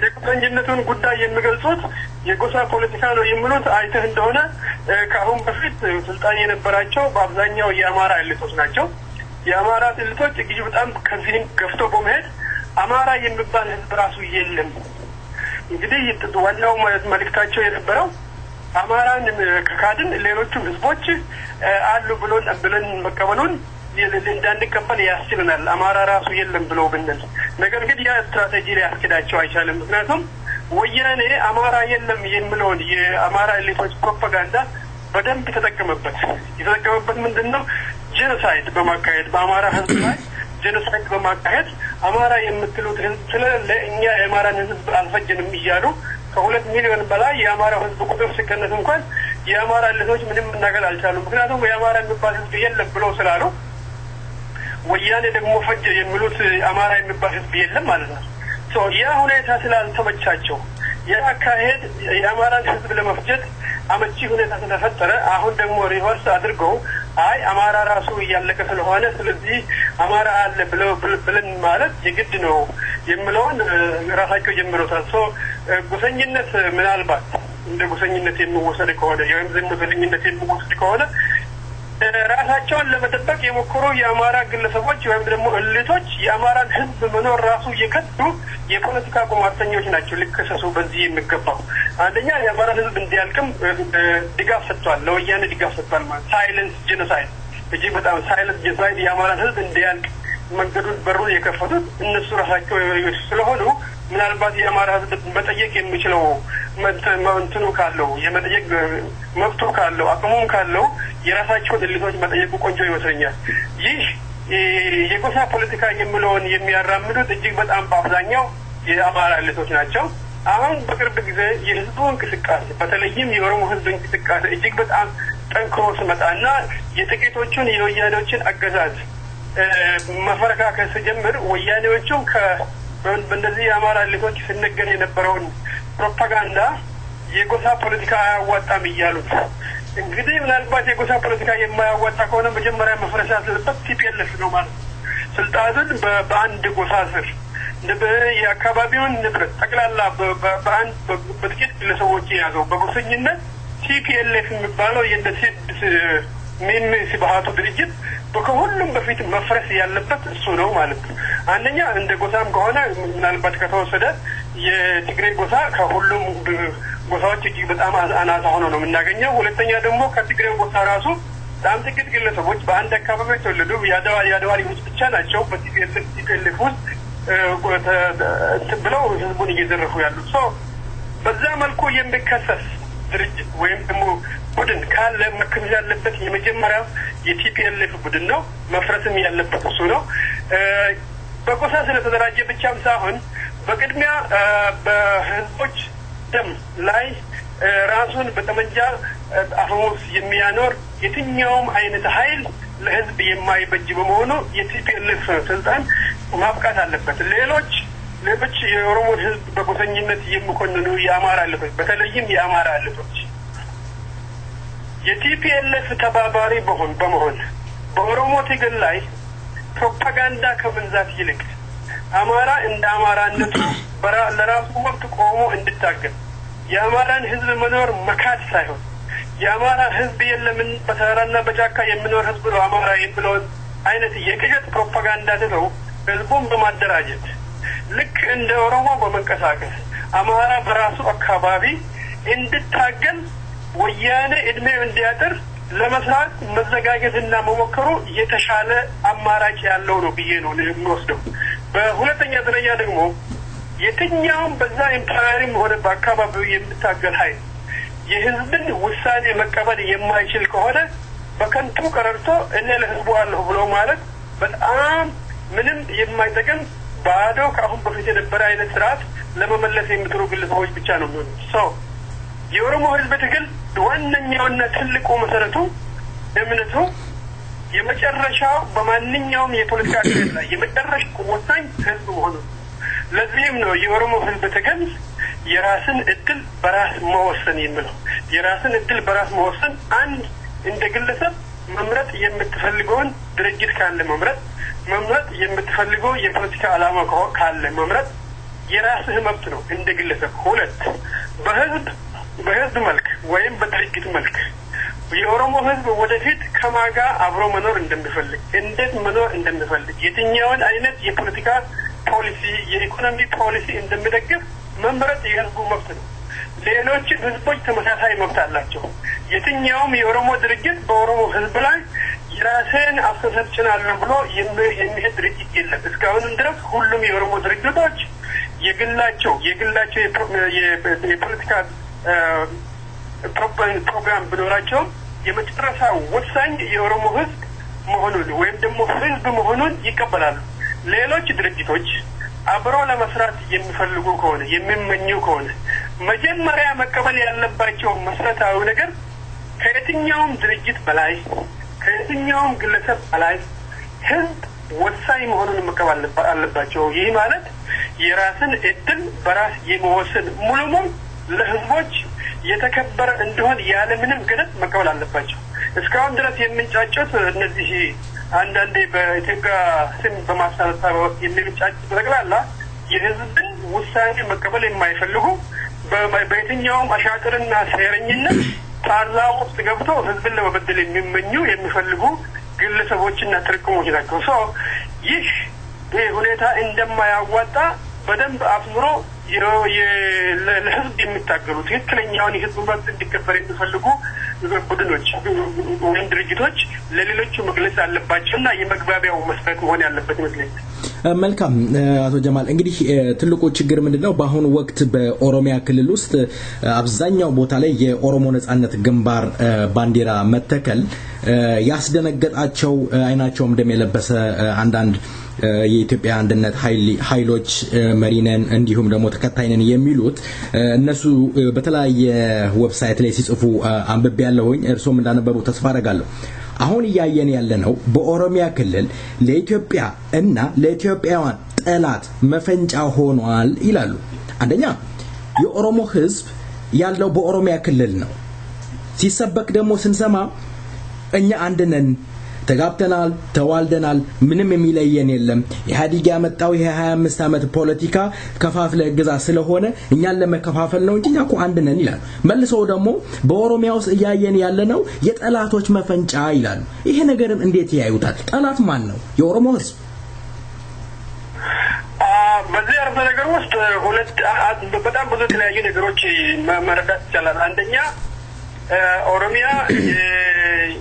የጎሰኝነቱን ጉዳይ የሚገልጹት የጎሳ ፖለቲካ ነው የሚሉት አይተህ እንደሆነ ከአሁን በፊት ስልጣን የነበራቸው በአብዛኛው የአማራ ኤሊቶች ናቸው የአማራ ኤሊቶች እጅግ በጣም ከዚህ ገፍቶ በመሄድ አማራ የሚባል ህዝብ ራሱ የለም እንግዲህ ዋናው መልእክታቸው የነበረው አማራን ከካድን ሌሎችም ህዝቦች አሉ ብለን መቀበሉን እንዳንቀበል ያስችለናል አማራ ራሱ የለም ብለው ብንል ነገር ግን ያ ስትራቴጂ ሊያስኬዳቸው አይቻልም ምክንያቱም ወያኔ አማራ የለም የሚለውን የአማራ ኤሊቶች ፕሮፓጋንዳ በደንብ ተጠቀመበት ምንድነው ጄኖሳይድ በማካሄድ በአማራ ህዝብ ላይ ጄኖሳይድ በማካሄድ አማራ የምትሉት ህዝብ ስለሌለ እኛ የአማራን ህዝብ አልፈጀንም እያሉ ከ2 ሚሊዮን በላይ የአማራ ህዝብ ቁጥር ሲቀነስ እንኳን የአማራ ኤሊቶች ምንም መናገር አልቻሉም ምክንያቱም የአማራ የሚባል ህዝብ የለም ብለው ስላሉ ወያኔ ደግሞ ፈጀ የሚሉት አማራ የሚባል ህዝብ የለም ማለት ነው ያ ሁኔታ ስላልተመቻቸው ያካሄድ የአማራን ህዝብ ለመፍጀት አመቺ ሁኔታ ስለተፈጠረ አሁን ደግሞ ሪቨርስ አድርገው አይ አማራ ራሱ ያለቀ ስለሆነ ስለዚህ አማራ አለ ብለን ማለት የግድ ነው የሚለውን ራሳቸው ጀምሮታል ጎሰኝነት ምናልባት እንደ ጎሰኝነት የሚወሰድ ከሆነ ወይም ዘመዘኝነት የሚወሰድ ከሆነ ራሳቸውን ለመደበቅ የሞከሩ የአማራ ግለሰቦች ወይም ደግሞ እልቶች የአማራን ህዝብ መኖር ራሱ የከዱ የፖለቲካ ቁማርተኞች ናቸው ሊከሰሱ በዚህ የሚገባው አንደኛ የአማራ ህዝብ እንዲያልቅም ድጋፍ ሰጥቷል ለወያኔ ድጋፍ ሰጥቷል ማለት ሳይለንስ ጄኖሳይድ እጅግ በጣም ሳይለንስ ጄኖሳይድ የአማራ ህዝብ እንዲያልቅ መንገዱን በሩን የከፈቱት እነሱ ራሳቸው ስለሆኑ ምናልባት የአማራ ህዝብ መጠየቅ የሚችለው እንትኑ ካለው የመጠየቅ መብቱ ካለው አቅሙም ካለው የራሳቸው ድልቶች መጠየቁ ቆንጆ ይመስለኛል ይህ የጎሳ ፖለቲካ የሚለውን የሚያራምዱት እጅግ በጣም በአብዛኛው የአማራ ድልቶች ናቸው አሁን በቅርብ ጊዜ የህዝቡ እንቅስቃሴ በተለይም የኦሮሞ ህዝብ እንቅስቃሴ እጅግ በጣም ጠንክሮ ሲመጣና የጥቂቶቹን የወያኔዎችን አገዛዝ መፈረካከስ ሲጀምር ወያኔዎቹም በእነዚህ የአማራ ድልቶች ሲነገር የነበረውን ፕሮፓጋንዳ የጎሳ ፖለቲካ አያዋጣም እያሉት እንግዲህ ምናልባት የጎሳ ፖለቲካ የማያዋጣ ከሆነ መጀመሪያ መፍረስ ያለበት ቲፒኤልኤፍ ነው ማለት ስልጣኑን በአንድ ጎሳ ስር የአካባቢውን ንብረት ጠቅላላ በአንድ በጥቂት ግለሰቦች የያዘው በጎሰኝነት ቲፒኤልኤፍ የሚባለው የነሲድ ምን ሲባሃቱ ድርጅት በሁሉም በፊት መፍረስ ያለበት እሱ ነው ማለት ነው አንደኛ እንደ ጎሳም ከሆነ ምናልባት ከተወሰደ የትግሬ ጎሳ ከሁሉም ጎሳዎች እጅግ በጣም አናሳ ሆኖ ነው የምናገኘው ሁለተኛ ደግሞ ከትግሬ ጎሳ ራሱ በጣም ጥቂት ግለሰቦች በአንድ አካባቢ ተወለዱ ያደዋ ልጆች ብቻ ናቸው በቲፒኤልኤፍ ውስጥ ብለው ህዝቡን እየዘረፉ ያሉት በዛ መልኩ የሚከሰስ ድርጅት ወይም ደግሞ ቡድን ካለ መከሰስ ያለበት የመጀመሪያው የቲፒኤልኤፍ ቡድን ነው መፍረስም ያለበት እሱ ነው በጎሳ ስለተደራጀ ብቻም ሳይሆን በቅድሚያ በህዝቦች ደም ላይ ራሱን በጠመንጃ አፈሙዝ የሚያኖር የትኛውም አይነት ኃይል ለህዝብ የማይበጅ በመሆኑ የቲፒኤልኤፍ ስልጣን ማብቃት አለበት ሌሎች ሌሎች የኦሮሞ ህዝብ በጎሰኝነት የሚኮንኑ የአማራ ልጆች በተለይም የአማራ ልጆች የቲፒኤልኤፍ ተባባሪ በመሆን በኦሮሞ ትግል ላይ ፕሮፓጋንዳ ከመንዛት ይልቅ አማራ እንደ አማራነቱ ለራሱ መብት ቆሞ እንድታገል የአማራን ህዝብ መኖር መካድ ሳይሆን የአማራ ህዝብ የለምን በተራራና በጫካ የሚኖር ህዝብ ነው አማራ የሚለውን አይነት የቅዠት ፕሮፓጋንዳ ነው ህዝቡን በማደራጀት ልክ እንደ ኦሮሞ በመንቀሳቀስ አማራ በራሱ አካባቢ እንድታገል ወያኔ እድሜው እንዲያጥር ለመስራት መዘጋጀትና መሞከሩ የተሻለ አማራጭ ያለው ነው ብዬ ነው የምወስደው። በሁለተኛ ደረጃ ደግሞ የትኛውም በዛ ኢምፓየርም ሆነ በአካባቢው የሚታገል ኃይል የህዝብን ውሳኔ መቀበል የማይችል ከሆነ በከንቱ ቀረርቶ እኔ ለህዝቡ አለሁ ብሎ ማለት በጣም ምንም የማይጠቅም ባዶ ከአሁን በፊት የነበረ አይነት ስርዓት ለመመለስ የሚጥሩ ግለሰቦች ብቻ ነው የሚሆኑት። የኦሮሞ ህዝብ ትግል ዋነኛውና ትልቁ መሰረቱ እምነቱ የመጨረሻው በማንኛውም የፖለቲካ ትግል ላይ የመጨረሻው ወሳኝ ህዝብ መሆኑ ለዚህም ነው የኦሮሞ ህዝብ ትግል የራስን እድል በራስ መወሰን የሚለው። የራስን እድል በራስ መወሰን አንድ እንደ ግለሰብ መምረጥ የምትፈልገውን ድርጅት ካለ መምረጥ የምትፈልገው የፖለቲካ ዓላማ ካለ መምረጥ የራስህ መብት ነው እንደ ግለሰብ። ሁለት በህዝብ መልክ ወይም በድርጅት መልክ የኦሮሞ ህዝብ ወደፊት ከማጋ አብሮ መኖር እንደሚፈልግ እንዴት መኖር እንደሚፈልግ የትኛውን አይነት የፖለቲካ ፖሊሲ የኢኮኖሚ ፖሊሲ እንደሚደግፍ መምረጥ የህዝቡ መብት ነው። ሌሎች ህዝቦች ተመሳሳይ መብት አላቸው። የትኛውም የኦሮሞ ድርጅት በኦሮሞ ህዝብ ላይ የራስን አስተሳሰብ ጭናለሁ ብሎ የሚሄድ ድርጅት የለም። እስካሁንም ድረስ ሁሉም የኦሮሞ ድርጅቶች የግላቸው የፖለቲካ ፕሮግራም ቢኖራቸው የመጨረሻ ወሳኝ የኦሮሞ ህዝብ መሆኑን ወይም ደግሞ ህዝብ መሆኑን ይቀበላሉ። ሌሎች ድርጅቶች አብሮ ለመስራት የሚፈልጉ ከሆነ የሚመኙ ከሆነ መጀመሪያ መቀበል ያለባቸው መሰረታዊ ነገር ከየትኛውም ድርጅት በላይ ከየትኛውም ግለሰብ በላይ ህዝብ ወሳኝ መሆኑን መቀበል አለባቸው። ይህ ማለት የራስን እድል በራስ የመወሰን ሙሉ ለህዝቦች የተከበረ እንደሆነ ያለ ምንም ገደብ መቀበል አለባቸው። እስካሁን ድረስ የምንጫጩት እነዚህ አንዳንዴ በኢትዮጵያ ስም በማሳለፍ የሚጫጩት በጠቅላላ የህዝብን ውሳኔ መቀበል የማይፈልጉ በየትኛውም አሻጥርና ሴረኝነት ፓርላማ ውስጥ ገብተው ህዝብን ለመበደል የሚፈልጉ ግለሰቦችና ትርክሞች ናቸው። ይህ ሁኔታ እንደማያዋጣ በደንብ አፍምሮ ለህዝብ የሚታገሉ ትክክለኛውን የህዝብ መብት እንዲከበር የሚፈልጉ ቡድኖች ወይም ድርጅቶች ለሌሎቹ መግለጽ አለባቸውና የመግባቢያው መስፈርት መሆን ያለበት ይመስለኛል። መልካም አቶ ጀማል፣ እንግዲህ ትልቁ ችግር ምንድነው? በአሁኑ ወቅት በኦሮሚያ ክልል ውስጥ አብዛኛው ቦታ ላይ የኦሮሞ ነጻነት ግንባር ባንዲራ መተከል ያስደነገጣቸው አይናቸውም ደም የለበሰ አንዳንድ የኢትዮጵያ አንድነት ኃይሎች መሪነን እንዲሁም ደግሞ ተከታይነን የሚሉት እነሱ በተለያየ ዌብሳይት ላይ ሲጽፉ አንብቤ ያለሁኝ እርሶም እንዳነበቡ ተስፋ አደርጋለሁ። አሁን ያየን ያለነው በኦሮሚያ ክልል ለኢትዮጵያ እና ለኢትዮጵያውያን ጠላት መፈንጫ ሆኗል ይላሉ። አንደኛ የኦሮሞ ህዝብ ያለው በኦሮሚያ ክልል ነው። ሲሰበክ ደግሞ ስንሰማ እኛ አንድ ነን፣ ተጋብተናል፣ ተዋልደናል፣ ምንም የሚለየን የለም፣ ኢህአዲግ ያመጣው የ25 ዓመት ፖለቲካ ከፋፍለ ግዛ ስለሆነ እኛን ለመከፋፈል ነው እንጂ እኛኮ አንድ ነን ይላሉ። መልሰው ደግሞ በኦሮሚያ ውስጥ ያየን ያለነው የጠላቶች መፈንጫ ይላሉ። ይሄ ነገርን እንዴት ያዩታል? ጠላት ማን ነው? የኦሮሞ ህዝብ። በዚህ አረፍተ ነገር ውስጥ በጣም ብዙ የተለያዩ ነገሮች መረዳት ይቻላል። አንደኛ ኦሮሚያ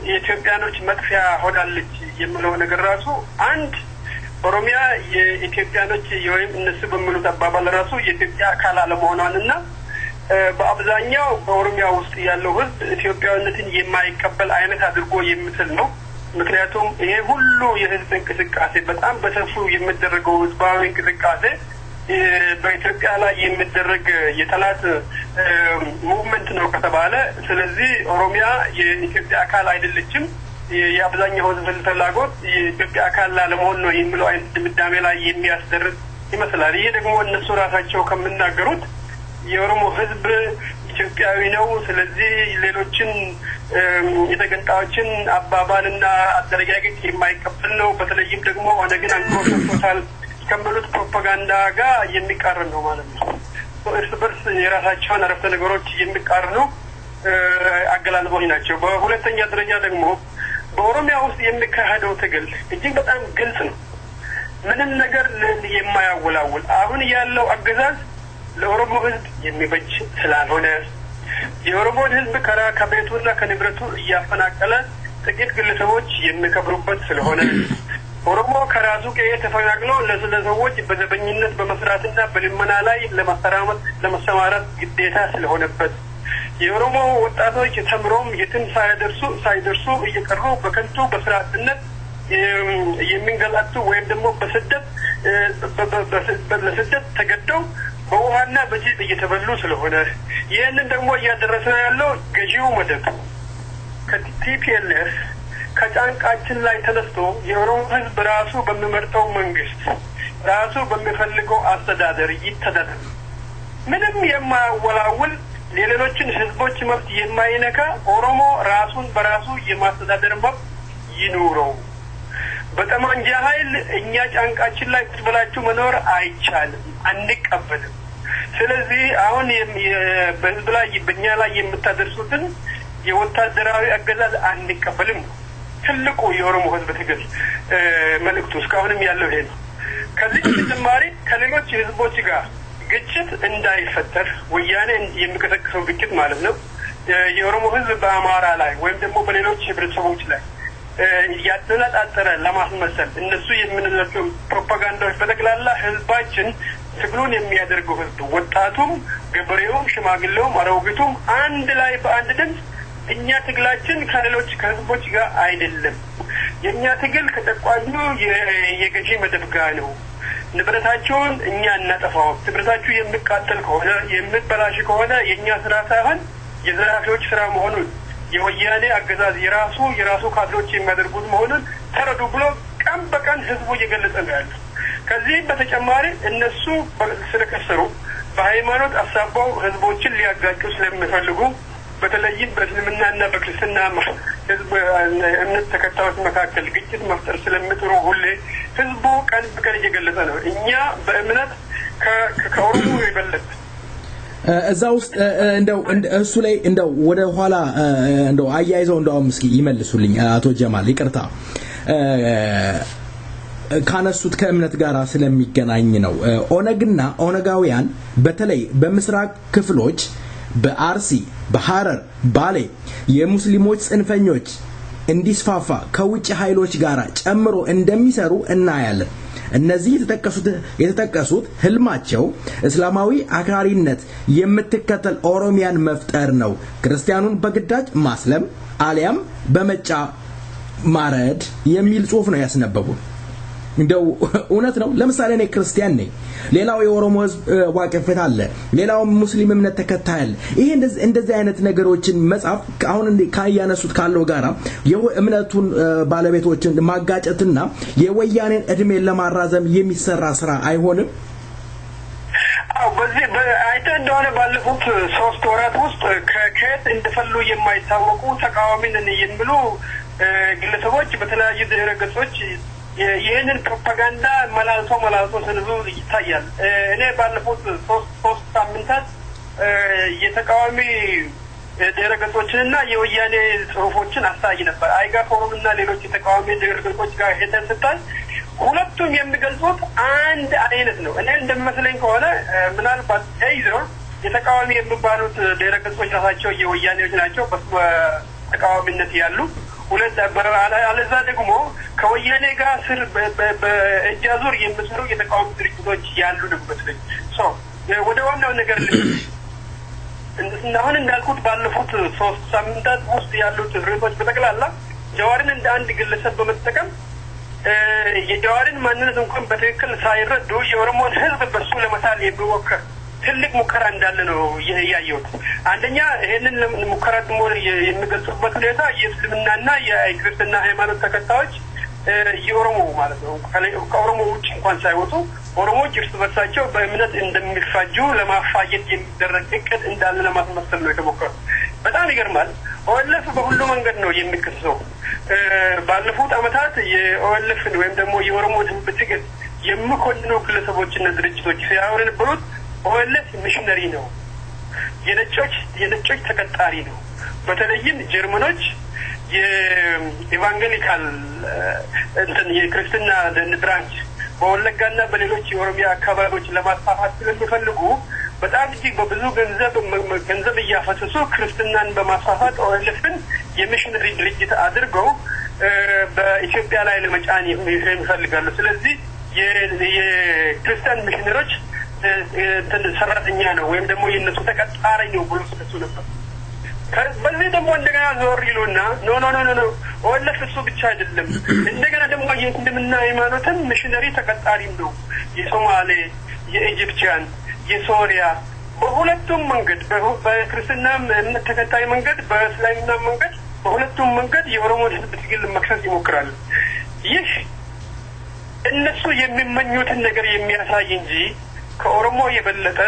የኢትዮጵያኖች መጥፊያ ሆናለች የሚለው ነገር ራሱ አንድ ኦሮሚያ የኢትዮጵያኖች ወይም እነሱ በሚሉት አባባል ራሱ የኢትዮጵያ አካል አለመሆኗንና በአብዛኛው በኦሮሚያ ውስጥ ያለው ህዝብ ኢትዮጵያዊነትን የማይቀበል አይነት አድርጎ የሚስል ነው። ምክንያቱም ይሄ ሁሉ የህዝብ እንቅስቃሴ በጣም በሰፊው የሚደረገው ህዝባዊ እንቅስቃሴ በኢትዮጵያ ላይ የሚደረግ የጠላት ሙቭመንት ነው ከተባለ ስለዚህ ኦሮሚያ የኢትዮጵያ አካል አይደለችም፣ የአብዛኛው ህዝብ ፍላጎት የኢትዮጵያ አካል ለመሆን ነው የሚለው አይነት ድምዳሜ ላይ የሚያስደርስ ይመስላል። ይሄ ደግሞ እነሱ ራሳቸው ከመናገሩት የኦሮሞ ህዝብ ኢትዮጵያዊ ነው፣ ስለዚህ ሌሎችን የተገንጣዮችን አባባልና አደረጃጀት የማይቀበል ነው፣ በተለይም ደግሞ ኦነግን አንኮርቶታል ከመሉት ፕሮፓጋንዳ ጋር የሚቃረን ነው ማለት ነው። እርስ በርስ የራሳቸውን አረፍተ ነገሮች የሚቃረኑ አገላለጾች ናቸው። በሁለተኛ ደረጃ ደግሞ በኦሮሚያ ውስጥ የሚካሄደው ትግል እጅግ በጣም ግልጽ ነው፣ ምንም ነገር የማያወላውል። አሁን ያለው አገዛዝ ለኦሮሞ ህዝብ የሚበጅ ስላልሆነ የኦሮሞን ህዝብ ከቤቱና ከንብረቱ እያፈናቀለ ጥቂት ግለሰቦች የሚከብሩበት ስለሆነ ኦሮሞ ከራሱ ቀዬ ተፈናቅሎ ለሰዎች በዘበኝነት በመስራትና በልመና ላይ ለመሰማራት ግዴታ ስለሆነበት የኦሮሞ ወጣቶች ተምሮም የትም ሳይደርሱ እየቀሩ በከንቱ በስርዓትነት የሚንገላቱ ወይም ደግሞ ለስደት ተገደው በውሃና በጅብ እየተበሉ ስለሆነ ይህንን ደግሞ እያደረሰ ያለው ገዢው መደብ ከቲፒኤልኤፍ ከጫንቃችን ላይ ተነስቶ የኦሮሞ ህዝብ ራሱ በሚመርጠው መንግስት ራሱ በሚፈልገው አስተዳደር ይተዳደር፣ ምንም የማያወላውል ሌሎችን ህዝቦች መብት የማይነካ ኦሮሞ ራሱን በራሱ የማስተዳደር መብት ይኑረው። በጠመንጃ ኃይል እኛ ጫንቃችን ላይ ቁጭ ብላችሁ መኖር አይቻልም፣ አንቀበልም። ስለዚህ አሁን በህዝብ ላይ በእኛ ላይ የምታደርሱትን የወታደራዊ አገዛዝ አንቀበልም። ትልቁ የኦሮሞ ህዝብ ትግል መልእክቱ እስካሁንም ያለው ይሄ ነው። ከዚህ በተጨማሪ ከሌሎች ህዝቦች ጋር ግጭት እንዳይፈጠር ወያኔ የሚቀሰቅሰው ግጭት ማለት ነው የኦሮሞ ህዝብ በአማራ ላይ ወይም ደግሞ በሌሎች ህብረተሰቦች ላይ ያተነጣጠረ ለማስመሰል እነሱ የሚነዛቸው ፕሮፓጋንዳዎች በጠቅላላ ህዝባችን ትግሉን የሚያደርገው ህዝብ ወጣቱም፣ ገበሬውም፣ ሽማግሌውም፣ አሮጊቱም አንድ ላይ በአንድ ድምፅ እኛ ትግላችን ከሌሎች ከህዝቦች ጋር አይደለም፣ የኛ ትግል ከጨቋኙ የገዢ መደብ ጋር ነው፣ ንብረታቸውን እኛ እናጠፋው፣ ንብረታቸው የሚቃጠል ከሆነ የሚበላሽ ከሆነ የኛ ስራ ሳይሆን የዘራፊዎች ስራ መሆኑን የወያኔ አገዛዝ የራሱ ካድሬዎች የሚያደርጉት መሆኑን ተረዱ ብሎ ቀን በቀን ህዝቡ እየገለጸ ነው ያለው። ከዚህ በተጨማሪ እነሱ ስለከሰሩ በሃይማኖት አሳባው ህዝቦችን ሊያጋጩ ስለሚፈልጉ በተለይም በእስልምናና በክርስትና ህዝብ እምነት ተከታዮች መካከል ግጭት መፍጠር ስለሚጥሩ ሁሌ ህዝቡ ቀን በቀን እየገለጸ ነው። እኛ በእምነት ከኦሮሞ ይበልጥ እዛ ውስጥ እንደው እሱ ላይ እንደው ወደ ኋላ እንደው አያይዘው እንደው እስኪ ይመልሱልኝ አቶ ጀማል ይቅርታ ካነሱት ከእምነት ጋር ስለሚገናኝ ነው። ኦነግና ኦነጋውያን በተለይ በምስራቅ ክፍሎች በአርሲ በሐረር ባሌ የሙስሊሞች ጽንፈኞች እንዲስፋፋ ከውጭ ኃይሎች ጋር ጨምሮ እንደሚሰሩ እናያለን። እነዚህ የተጠቀሱት ህልማቸው እስላማዊ አክራሪነት የምትከተል ኦሮሚያን መፍጠር ነው፣ ክርስቲያኑን በግዳጅ ማስለም አሊያም በመጫ ማረድ የሚል ጽሑፍ ነው ያስነበቡት። እንደው እውነት ነው? ለምሳሌ እኔ ክርስቲያን ነኝ፣ ሌላው የኦሮሞ ህዝብ ዋቀፈት አለ፣ ሌላው ሙስሊም እምነት ተከታይ አለ። ይሄ እንደዚህ አይነት ነገሮችን መጻፍ አሁን ካያነሱት ካለው ጋራ የእምነቱን ባለቤቶችን ማጋጨትና የወያኔን እድሜን ለማራዘም የሚሰራ ስራ አይሆንም? በዚህ አይተ እንደሆነ ባለፉት 3 ወራት ውስጥ ከከት እንደፈሉ የማይታወቁ ተቃዋሚን የሚሉ ግለሰቦች በተለያዩ ድረ ገጾች ይህንን ፕሮፓጋንዳ መላልሶ ስንዙ ይታያል። እኔ ባለፉት 3 ሳምንታት የተቃዋሚ ድረገጾችንና የወያኔ ጽሁፎችን አሳይ ነበር። አይጋ ፎረምና ሌሎች የተቃዋሚ ድረገጾች ጋር ሄደን ስታይ ሁለቱም የሚገልጹት አንድ አይነት ነው። እኔ እንደሚመስለኝ ከሆነ ምናልባት ተይዘው የተቃዋሚ የሚባሉት ድረገጾች ራሳቸው የወያኔዎች ናቸው በተቃዋሚነት ያሉ ሁለት አለዛ ደግሞ ከወያኔ ጋር ስር በእጃዙር የሚሰሩ የተቃዋሚ ድርጅቶች ያሉ ነው መስለኝ። ወደ ዋናው ነገር አሁን እንዳልኩት ባለፉት 3 ሳምንታት ውስጥ ያሉት ርዕሶች በጠቅላላ ጀዋርን እንደ አንድ ግለሰብ በመጠቀም የጀዋርን ማንነት እንኳን በትክክል ሳይረዱ የኦሮሞን ህዝብ በሱ ለመሳል የሚሞክር ትልቅ ሙከራ እንዳለ ነው ያየሁት። አንደኛ ይሄንን ሙከራ ደግሞ የሚገልጹበት ሁኔታ የእስልምናና የክርስትና ሃይማኖት ተከታዮች የኦሮሞ ማለት ነው ከኦሮሞ ውጭ እንኳን ሳይወጡ ኦሮሞዎች እርስ በርሳቸው በእምነት እንደሚፋጁ ለማፋጀት የሚደረግ እቅድ እንዳለ ለማስመሰል ነው የተሞከረው። በጣም ይገርማል። ኦኤልኤፍ በሁሉ መንገድ ነው የሚከሰው። ባለፉት አመታት የኦኤልኤፍን ወይም ደግሞ የኦሮሞ ህዝብ ትግል የሚኮንኑ ግለሰቦችና ድርጅቶች ሲያወሩ የነበሩት ኦኤልኤፍ ሚሽነሪ ነው፣ የነጮች ተቀጣሪ ነው። በተለይም ጀርመኖች የኢቫንጀሊካል የክርስትና ብራንች በወለጋና በሌሎች የኦሮሚያ አካባቢዎች ለማስፋፋት ስለሚፈልጉ በጣም እጅግ በብዙ ገንዘብ እያፈሰሱ ክርስትናን በማስፋፋት ኦኤልኤፍን የሚሽነሪ ድርጅት አድርገው በኢትዮጵያ ላይ ለመጫን ይፈልጋሉ። ስለዚህ የክርስቲያን ሚሽነሮች ሰራተኛ ነው ወይም ደግሞ የነሱ ተቀጣሪ ነው ብሎ ስለሱ ነበር። በዚህ ደግሞ እንደገና ዞር ይሉና ኖ ኦኤልኤፍ እሱ ብቻ አይደለም፣ እንደገና ደግሞ የእስልምና ሃይማኖትን ሚሽነሪ ተቀጣሪም ነው። የሶማሌ፣ የኢጂፕቲያን፣ የሶሪያ በሁለቱም መንገድ በክርስትና እምነት ተከታይ መንገድ በእስልምና መንገድ በሁለቱም መንገድ የኦሮሞ ህዝብ ትግል መክሰስ ይሞክራሉ። ይህ እነሱ የሚመኙትን ነገር የሚያሳይ እንጂ ከኦሮሞ የበለጠ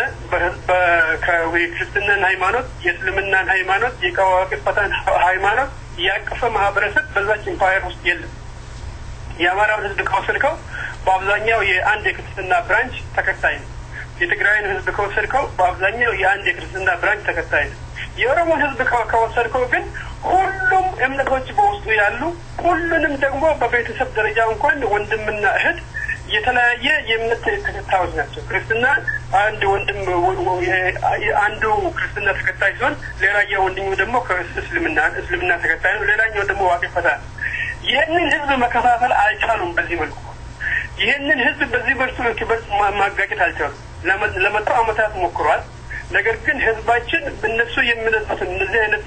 ከክርስትናን ሃይማኖት የእስልምናን ሃይማኖት የከዋክብትን ሃይማኖት ያቀፈ ማህበረሰብ በዛች ኢምፓየር ውስጥ የለም። የአማራው ህዝብ ከወሰድከው በአብዛኛው የአንድ የክርስትና ብራንች ተከታይ ነው። የትግራይን ህዝብ ከወሰድከው በአብዛኛው የአንድ የክርስትና ብራንች ተከታይ ነው። የኦሮሞ ህዝብ ከወሰድከው ግን ሁሉም እምነቶች በውስጡ ያሉ ሁሉንም ደግሞ በቤተሰብ ደረጃ እንኳን ወንድምና እህት የተለያየ የእምነት ተከታዮች ናቸው። ክርስትና አንድ ወንድም አንዱ ክርስትና ተከታይ ሲሆን ሌላኛው ወንድሙ ደግሞ እስልምና ተከታይ ነው። ሌላኛው ደግሞ ዋቄፈታ። ይህንን ህዝብ መከፋፈል አልቻሉም። በዚህ መልኩ ይህንን ህዝብ በዚህ በርሱ ማጋጨት አልቻሉም። ለመቶ አመታት ሞክሯል። ነገር ግን ህዝባችን በእነሱ የሚነሱትን እነዚህ አይነት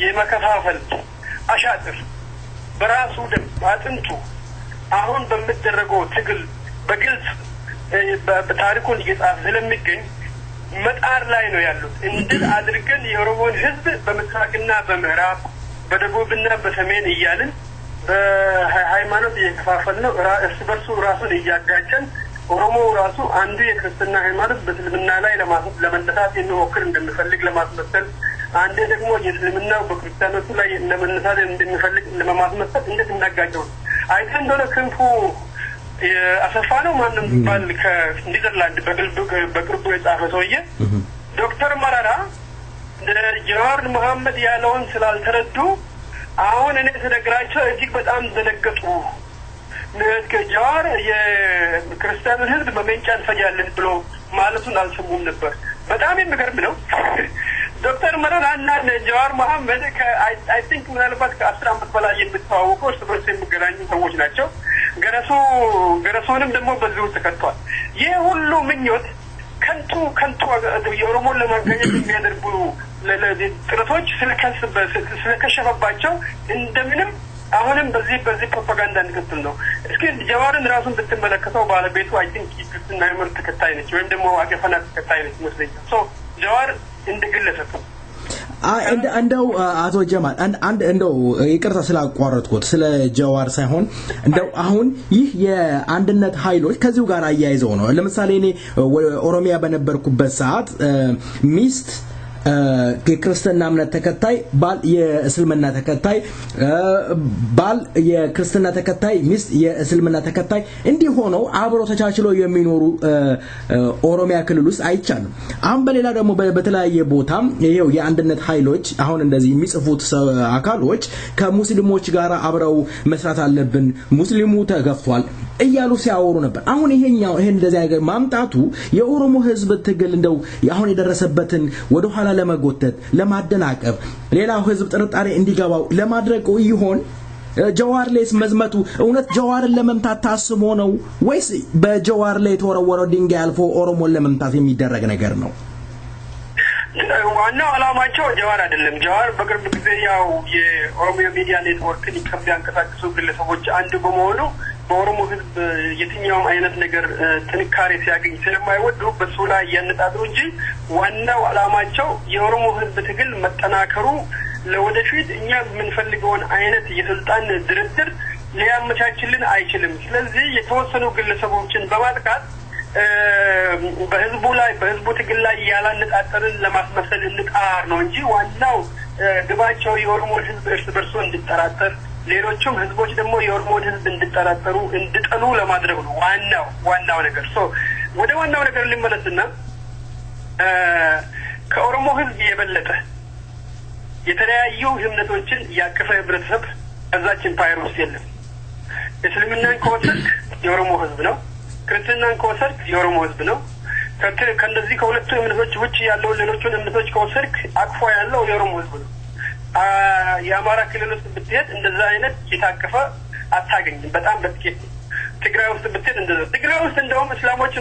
የመከፋፈል አሻጥር በራሱ ደም አጥንቱ አሁን በሚደረገው ትግል በግልጽ በታሪኩን እየጻፈ ስለሚገኝ መጣር ላይ ነው ያሉት። እንዴት አድርገን የኦሮሞን ህዝብ በምስራቅና በምዕራብ በደቡብና በሰሜን እያልን በሃይማኖት እየከፋፈልነው እርስ በርሱ ራሱን እያጋጨን ኦሮሞ ራሱ አንዱ የክርስትና ሃይማኖት በእስልምና ላይ ለመነሳት የሚሞክር እንደሚፈልግ ለማስመሰል አንዴ ደግሞ የእስልምናው በክርስቲያኖቹ ላይ ለመነሳት እንደሚፈልግ ለማስመሰል እንዴት እናጋጨው ነው። አይተን እንደሆነ ክንፉ አሰፋ ነው ማንም ባል ከኒዘርላንድ በቅርቡ የጻፈ ሰውዬ ዶክተር መረራ ጀዋር መሐመድ ያለውን ስላልተረዱ አሁን እኔ ተነግራቸው እጅግ በጣም ተደነገጡ። ጀዋር የክርስቲያኑን ህዝብ በመንጫ እንፈጃለን ብሎ ማለቱን አልሰሙም ነበር። በጣም የሚገርም ነው። ዶክተር መረራና ጀዋር መሐመድ አይ ቲንክ ምናልባት ከ10 አመት በላይ የሚተዋወቁ እርስ በርስ የሚገናኙ ሰዎች ናቸው። ገረሶንም ደግሞ በዚህ ውስጥ ተከቷል። ይህ ሁሉ ምኞት ከንቱ የኦሮሞን ለማጋኘት የሚያደርጉ ጥረቶች ስለከሸፈባቸው እንደምንም አሁንም በዚህ ፕሮፓጋንዳ እንድትል ነው። እስኪ ጀዋርን ራሱን ብትመለከተው ባለቤቱ አይ ቲንክ ክርስትና ሃይማኖት ተከታይ ነች ወይም ደግሞ ዋቄፈና ተከታይ ነች ይመስለኛል። ሶ ጀዋር እንደግለሰብ እንደው አቶ ጀማል አንድ እንደው ይቅርታ ስላቋረጥኩት ስለ ጀዋር ሳይሆን እንደው አሁን ይህ የአንድነት ኃይሎች ከዚሁ ጋር አያይዘው ነው። ለምሳሌ እኔ ኦሮሚያ በነበርኩበት ሰዓት ሚስት የክርስትና እምነት ተከታይ ባል የእስልምና ተከታይ ባል የክርስትና ተከታይ ሚስት የእስልምና ተከታይ እንዲህ ሆነው አብረው ተቻችለው የሚኖሩ ኦሮሚያ ክልል ውስጥ አይቻልም። አሁን በሌላ ደግሞ በተለያየ ቦታ ይሄው የአንድነት ኃይሎች አሁን እንደዚህ የሚጽፉት አካሎች ከሙስሊሞች ጋር አብረው መስራት አለብን ሙስሊሙ ተገፍቷል እያሉ ሲያወሩ ነበር። አሁን ይሄን እንደዚህ ነገር ማምጣቱ የኦሮሞ ህዝብ ትግል እንደው አሁን የደረሰበትን ወደ ኋላ ለመጎተት ለማደናቀፍ ሌላው ህዝብ ጥርጣሬ እንዲገባው ለማድረግ ይሆን? ጀዋር ላይስ መዝመቱ እውነት ጀዋርን ለመምታት ታስቦ ነው ወይስ በጀዋር ላይ የተወረወረው ድንጋይ አልፎ ኦሮሞን ለመምታት የሚደረግ ነገር ነው? ዋናው አላማቸው ጀዋር አይደለም። ጀዋር በቅርብ ጊዜ ያው የኦሮሚያ ሚዲያ ኔትወርክን ከሚያንቀሳቅሱ ግለሰቦች አንዱ በመሆኑ በኦሮሞ ህዝብ የትኛውም አይነት ነገር ጥንካሬ ሲያገኝ ስለማይወዱ በሱ ላይ ያነጣጥሩ እንጂ ዋናው አላማቸው የኦሮሞ ህዝብ ትግል መጠናከሩ ለወደፊት እኛ የምንፈልገውን አይነት የስልጣን ድርድር ሊያመቻችልን አይችልም። ስለዚህ የተወሰኑ ግለሰቦችን በማጥቃት በህዝቡ ትግል ላይ ያላነጣጠርን ለማስመሰል እንጣር ነው እንጂ ዋናው ግባቸው የኦሮሞ ህዝብ እርስ በርሱ እንዲጠራጠር ሌሎችም ህዝቦች ደግሞ የኦሮሞ ህዝብ እንዲጠራጠሩ እንዲጠሉ ለማድረግ ነው ዋናው ነገር። ወደ ዋናው ነገር ልመለስና ከኦሮሞ ህዝብ የበለጠ የተለያዩ እምነቶችን ያቀፈ ህብረተሰብ እዛች ኢምፓየር ውስጥ የለም። እስልምናን ከወሰድክ የኦሮሞ ህዝብ ነው። ክርስትናን ከወሰድክ የኦሮሞ ህዝብ ነው። ከነዚህ ከሁለቱ እምነቶች ውጪ ያለው ሌሎችን እምነቶች ከወሰድክ አቅፎ ያለው የኦሮሞ ህዝብ ነው። የአማራ ክልል ውስጥ ብትሄድ እንደዛ አይነት የታቀፈ አታገኝም። በጣም በጥቂት ትግራይ ውስጥ ብትሄድ እንደዛ ትግራይ ውስጥ እንደውም እስላሞች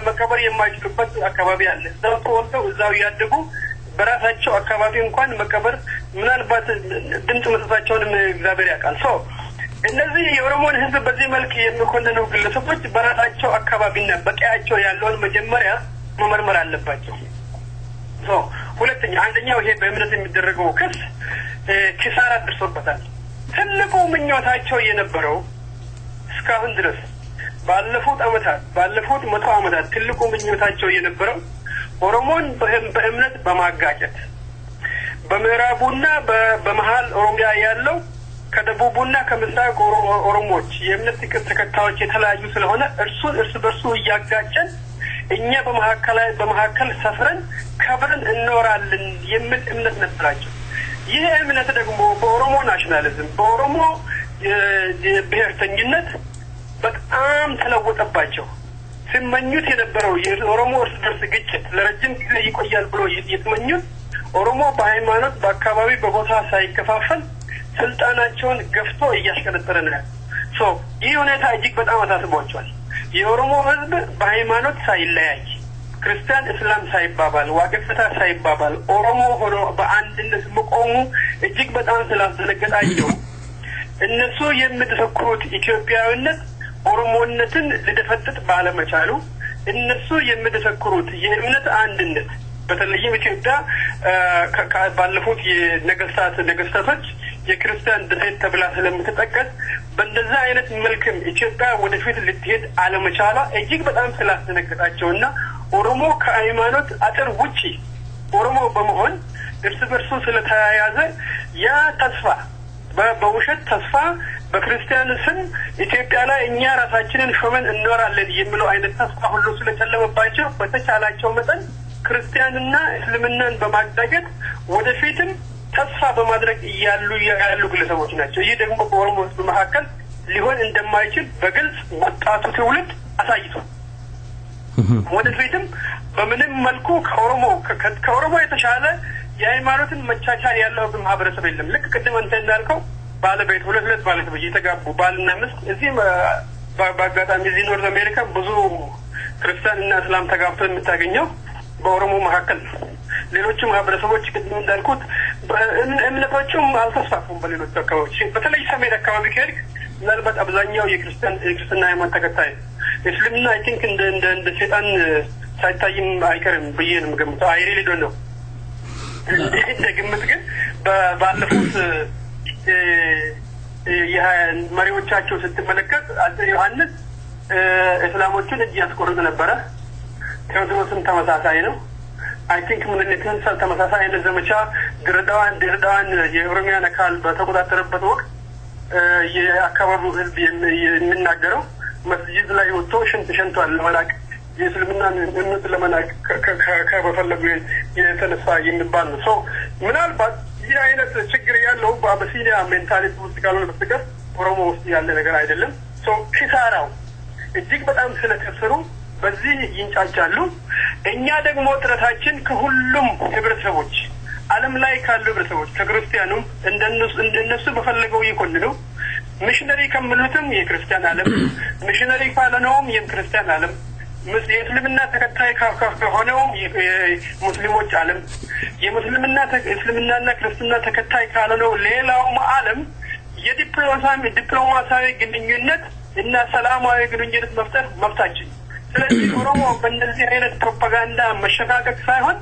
መከበር የማይችሉበት አካባቢ አለ። እዛው ተወልደው እዛው ያደጉ በራሳቸው አካባቢ እንኳን መከበር ምናልባት ድምጽ መስጠታቸውን እግዚአብሔር ያውቃል። እነዚህ የኦሮሞን ህዝብ በዚህ መልክ የሚኮንኑ ግለሰቦች በራሳቸው አካባቢና በቀያቸው ያለውን መጀመሪያ መመርመር አለባቸው። ሁለተኛ አንደኛው ይሄ በእምነት የሚደረገው ክስ ኪሳራ ደርሶበታል። ትልቁ ምኞታቸው የነበረው እስካሁን ድረስ ባለፉት 100 ዓመታት ትልቁ ምኞታቸው የነበረው ኦሮሞን በእምነት በማጋጨት በምዕራቡና በመሃል ኦሮሚያ ያለው ከደቡቡና ከምስራቅ ኦሮሞዎች የእምነት ተከታዮች የተለያዩ ስለሆነ እርስ በርሱ እያጋጨን እኛ በመካከል ሰፍረን ከብረን እንኖራለን የሚል እምነት ነበራቸው። ይህ እምነት ደግሞ በኦሮሞ ናሽናሊዝም በኦሮሞ ብሔርተኝነት በጣም ተለወጠባቸው። ሲመኙት የነበረው የኦሮሞ እርስ በርስ ግጭት ለረጅም ጊዜ ይቆያል ብሎ የተመኙት ኦሮሞ በሃይማኖት በአካባቢ በቦታ ሳይከፋፈል ስልጣናቸውን ገፍቶ እያሽከረከረ ነው። ይህ ሁኔታ እጅግ በጣም አሳስቧቸዋል። የኦሮሞ ህዝብ በሃይማኖት ሳይለያይ ክርስቲያን እስላም ሳይባባል ዋቄፈታ ሳይባባል ኦሮሞ ሆኖ በአንድነት መቆሙ እጅግ በጣም ስላስደነገጣቸው እነሱ የሚተሰክሩት ኢትዮጵያዊነት ኦሮሞነትን ሊደፈጥጥ ባለመቻሉ እነሱ የሚተሰክሩት የእምነት አንድነት በተለይም ኢትዮጵያ ባለፉት ነገስታቶች የክርስቲያን ደሴት ተብላ ስለምትጠቀስ በእንደዛ አይነት መልክም ኢትዮጵያ ወደፊት ልትሄድ አለመቻሏ እጅግ በጣም ስላስደነገጣቸውና ኦሮሞ ከሃይማኖት አጥር ውጪ ኦሮሞ በመሆን እርስ በርሱ ስለተያያዘ ያ ተስፋ በውሸት ተስፋ በክርስቲያን ስም ኢትዮጵያ ላይ እኛ ራሳችንን ሾመን እንኖራለን የሚለው አይነት ተስፋ ሁሉ ስለጨለመባቸው በተቻላቸው መጠን ክርስቲያንና እስልምናን በማጋጨት ወደፊትም ተስፋ በማድረግ ያሉ ግለሰቦች ናቸው። ይህ ደግሞ በኦሮሞ ህዝብ መካከል ሊሆን እንደማይችል በግልጽ ወጣቱ ትውልድ አሳይቷል። ወደፊትም በምንም መልኩ ከኦሮሞ የተሻለ የሃይማኖትን መቻቻል ያለው ማህበረሰብ የለም። ልክ ቅድም አንተ እንዳልከው ባለቤት ሁለት ባለቤት የተጋቡ ባልና ሚስት እዚህ በአጋጣሚ እዚህ ኖርዝ አሜሪካ ብዙ ክርስቲያንና እስላም ተጋብተው የምታገኘው በኦሮሞ መካከል ነው። ሌሎች ማህበረሰቦች ቅድም እንዳልኩት እምነቶቹም አልተስፋፉም። በሌሎች አካባቢዎች በተለይ ሰሜን አካባቢ ከሄድክ ምናልባት አብዛኛው የክርስትና ሃይማኖት ተከታይ እስልምና አይ ቲንክ እንደ ሰይጣን ሳይታይም አይቀርም ብዬ ነው የምገምተው። አይ ሪሊ ዶንት ኖ እንደ ግምት ግን ባለፉት መሪዎቻቸው ስትመለከት አጼ ዮሐንስ እስላሞችን እጅ ያስቆርጥ ነበረ። ቴዎድሮስም ተመሳሳይ ነው። አይ ቲንክ ምንነትን ተመሳሳይ አይነት ዘመቻ ድሬዳዋን የኦሮሚያን አካል በተቆጣጠረበት ወቅት የአካባቢው ህዝብ የሚናገረው መስጂድ ላይ ወጥቶ ሽንት ሸንቷል ለመላክ የእስልምናን እምነት ለመናቅ ከበፈለጉ የተነሳ የሚባል ነው። ምናልባት ይህ አይነት ችግር ያለው በአበሲኒያ ሜንታሊቲ ውስጥ ካልሆነ በስተቀር ኦሮሞ ውስጥ ያለ ነገር አይደለም። ኪሳራው እጅግ በጣም ስለከሰሩ በዚህ ይንጫጫሉ። እኛ ደግሞ ጥረታችን ከሁሉም ህብረተሰቦች ዓለም ላይ ካሉ ህብረተሰቦች ከክርስቲያኑም እንደነሱ በፈለገው ይኮንኑ ሚሽነሪ ከሚሉትም የክርስቲያን ዓለም ሚሽነሪ ካልሆነውም የክርስቲያን ዓለም የእስልምና ተከታይ ከሆነውም የሙስሊሞች ዓለም እስልምናና ክርስትና ተከታይ ካልሆነው ሌላውም ዓለም የዲፕሎማሲያዊ ግንኙነት እና ሰላማዊ ግንኙነት መፍጠር መብታችን። ስለዚህ ኦሮሞ በእንደዚህ አይነት ፕሮፓጋንዳ መሸካከክ ሳይሆን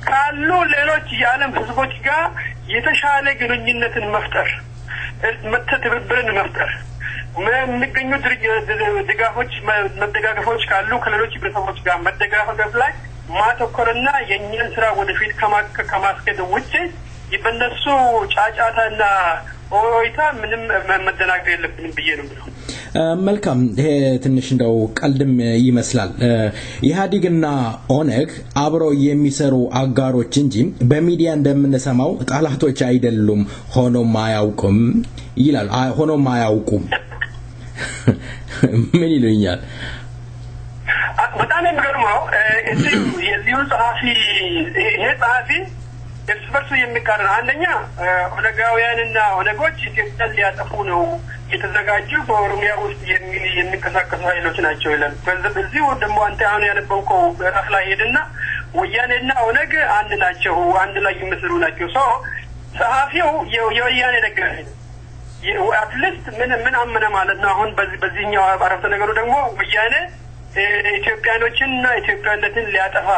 ካሉ ሌሎች የዓለም ህዝቦች ጋር የተሻለ ግንኙነትን መፍጠር ትብብርን መፍጠር የሚገኙ ድጋፎች መደጋገፎች ካሉ ከሌሎች ግለሰቦች ጋር መደጋገፍ ላይ ማተኮርና የኛን ስራ ወደፊት ከማስከደ ውጪ በእነሱ ጫጫታና ኦይታ ምንም መደናገር የለብንም ብዬ ነው ብለው መልካም ይሄ ትንሽ እንደው ቀልድም ይመስላል ኢህአዴግና ኦነግ አብረው የሚሰሩ አጋሮች እንጂ በሚዲያ እንደምንሰማው ጣላቶች አይደሉም ሆኖም አያውቁም ይላል ሆኖም አያውቁም ምን ይሉኛል በጣም የሚገርመው የዚሁ ጸሐፊ ይሄ ጸሐፊ እርስ የሚቃረን አንደኛ ኦነጋውያንና ኦነጎች ኢትዮጵያን ሊያጠፉ ነው የተዘጋጁ በኦሮሚያ ውስጥ የሚንቀሳቀሱ ኃይሎች ናቸው ይላል በዚህ ደግሞ አንተ አሁን ያነበብከው ራስ ላይ ሄድና ወያኔና ኦነግ አንድ ናቸው አንድ ላይ የሚሰሩ ናቸው ሶ ጸሐፊው የወያኔ ደጋፊ ነው አትሊስት ምን አመነ ማለት ነው አሁን በዚህኛው አረፍተ ነገሩ ደግሞ ወያኔ ኢትዮጵያኖችንና ኢትዮጵያነትን ሊያጠፋ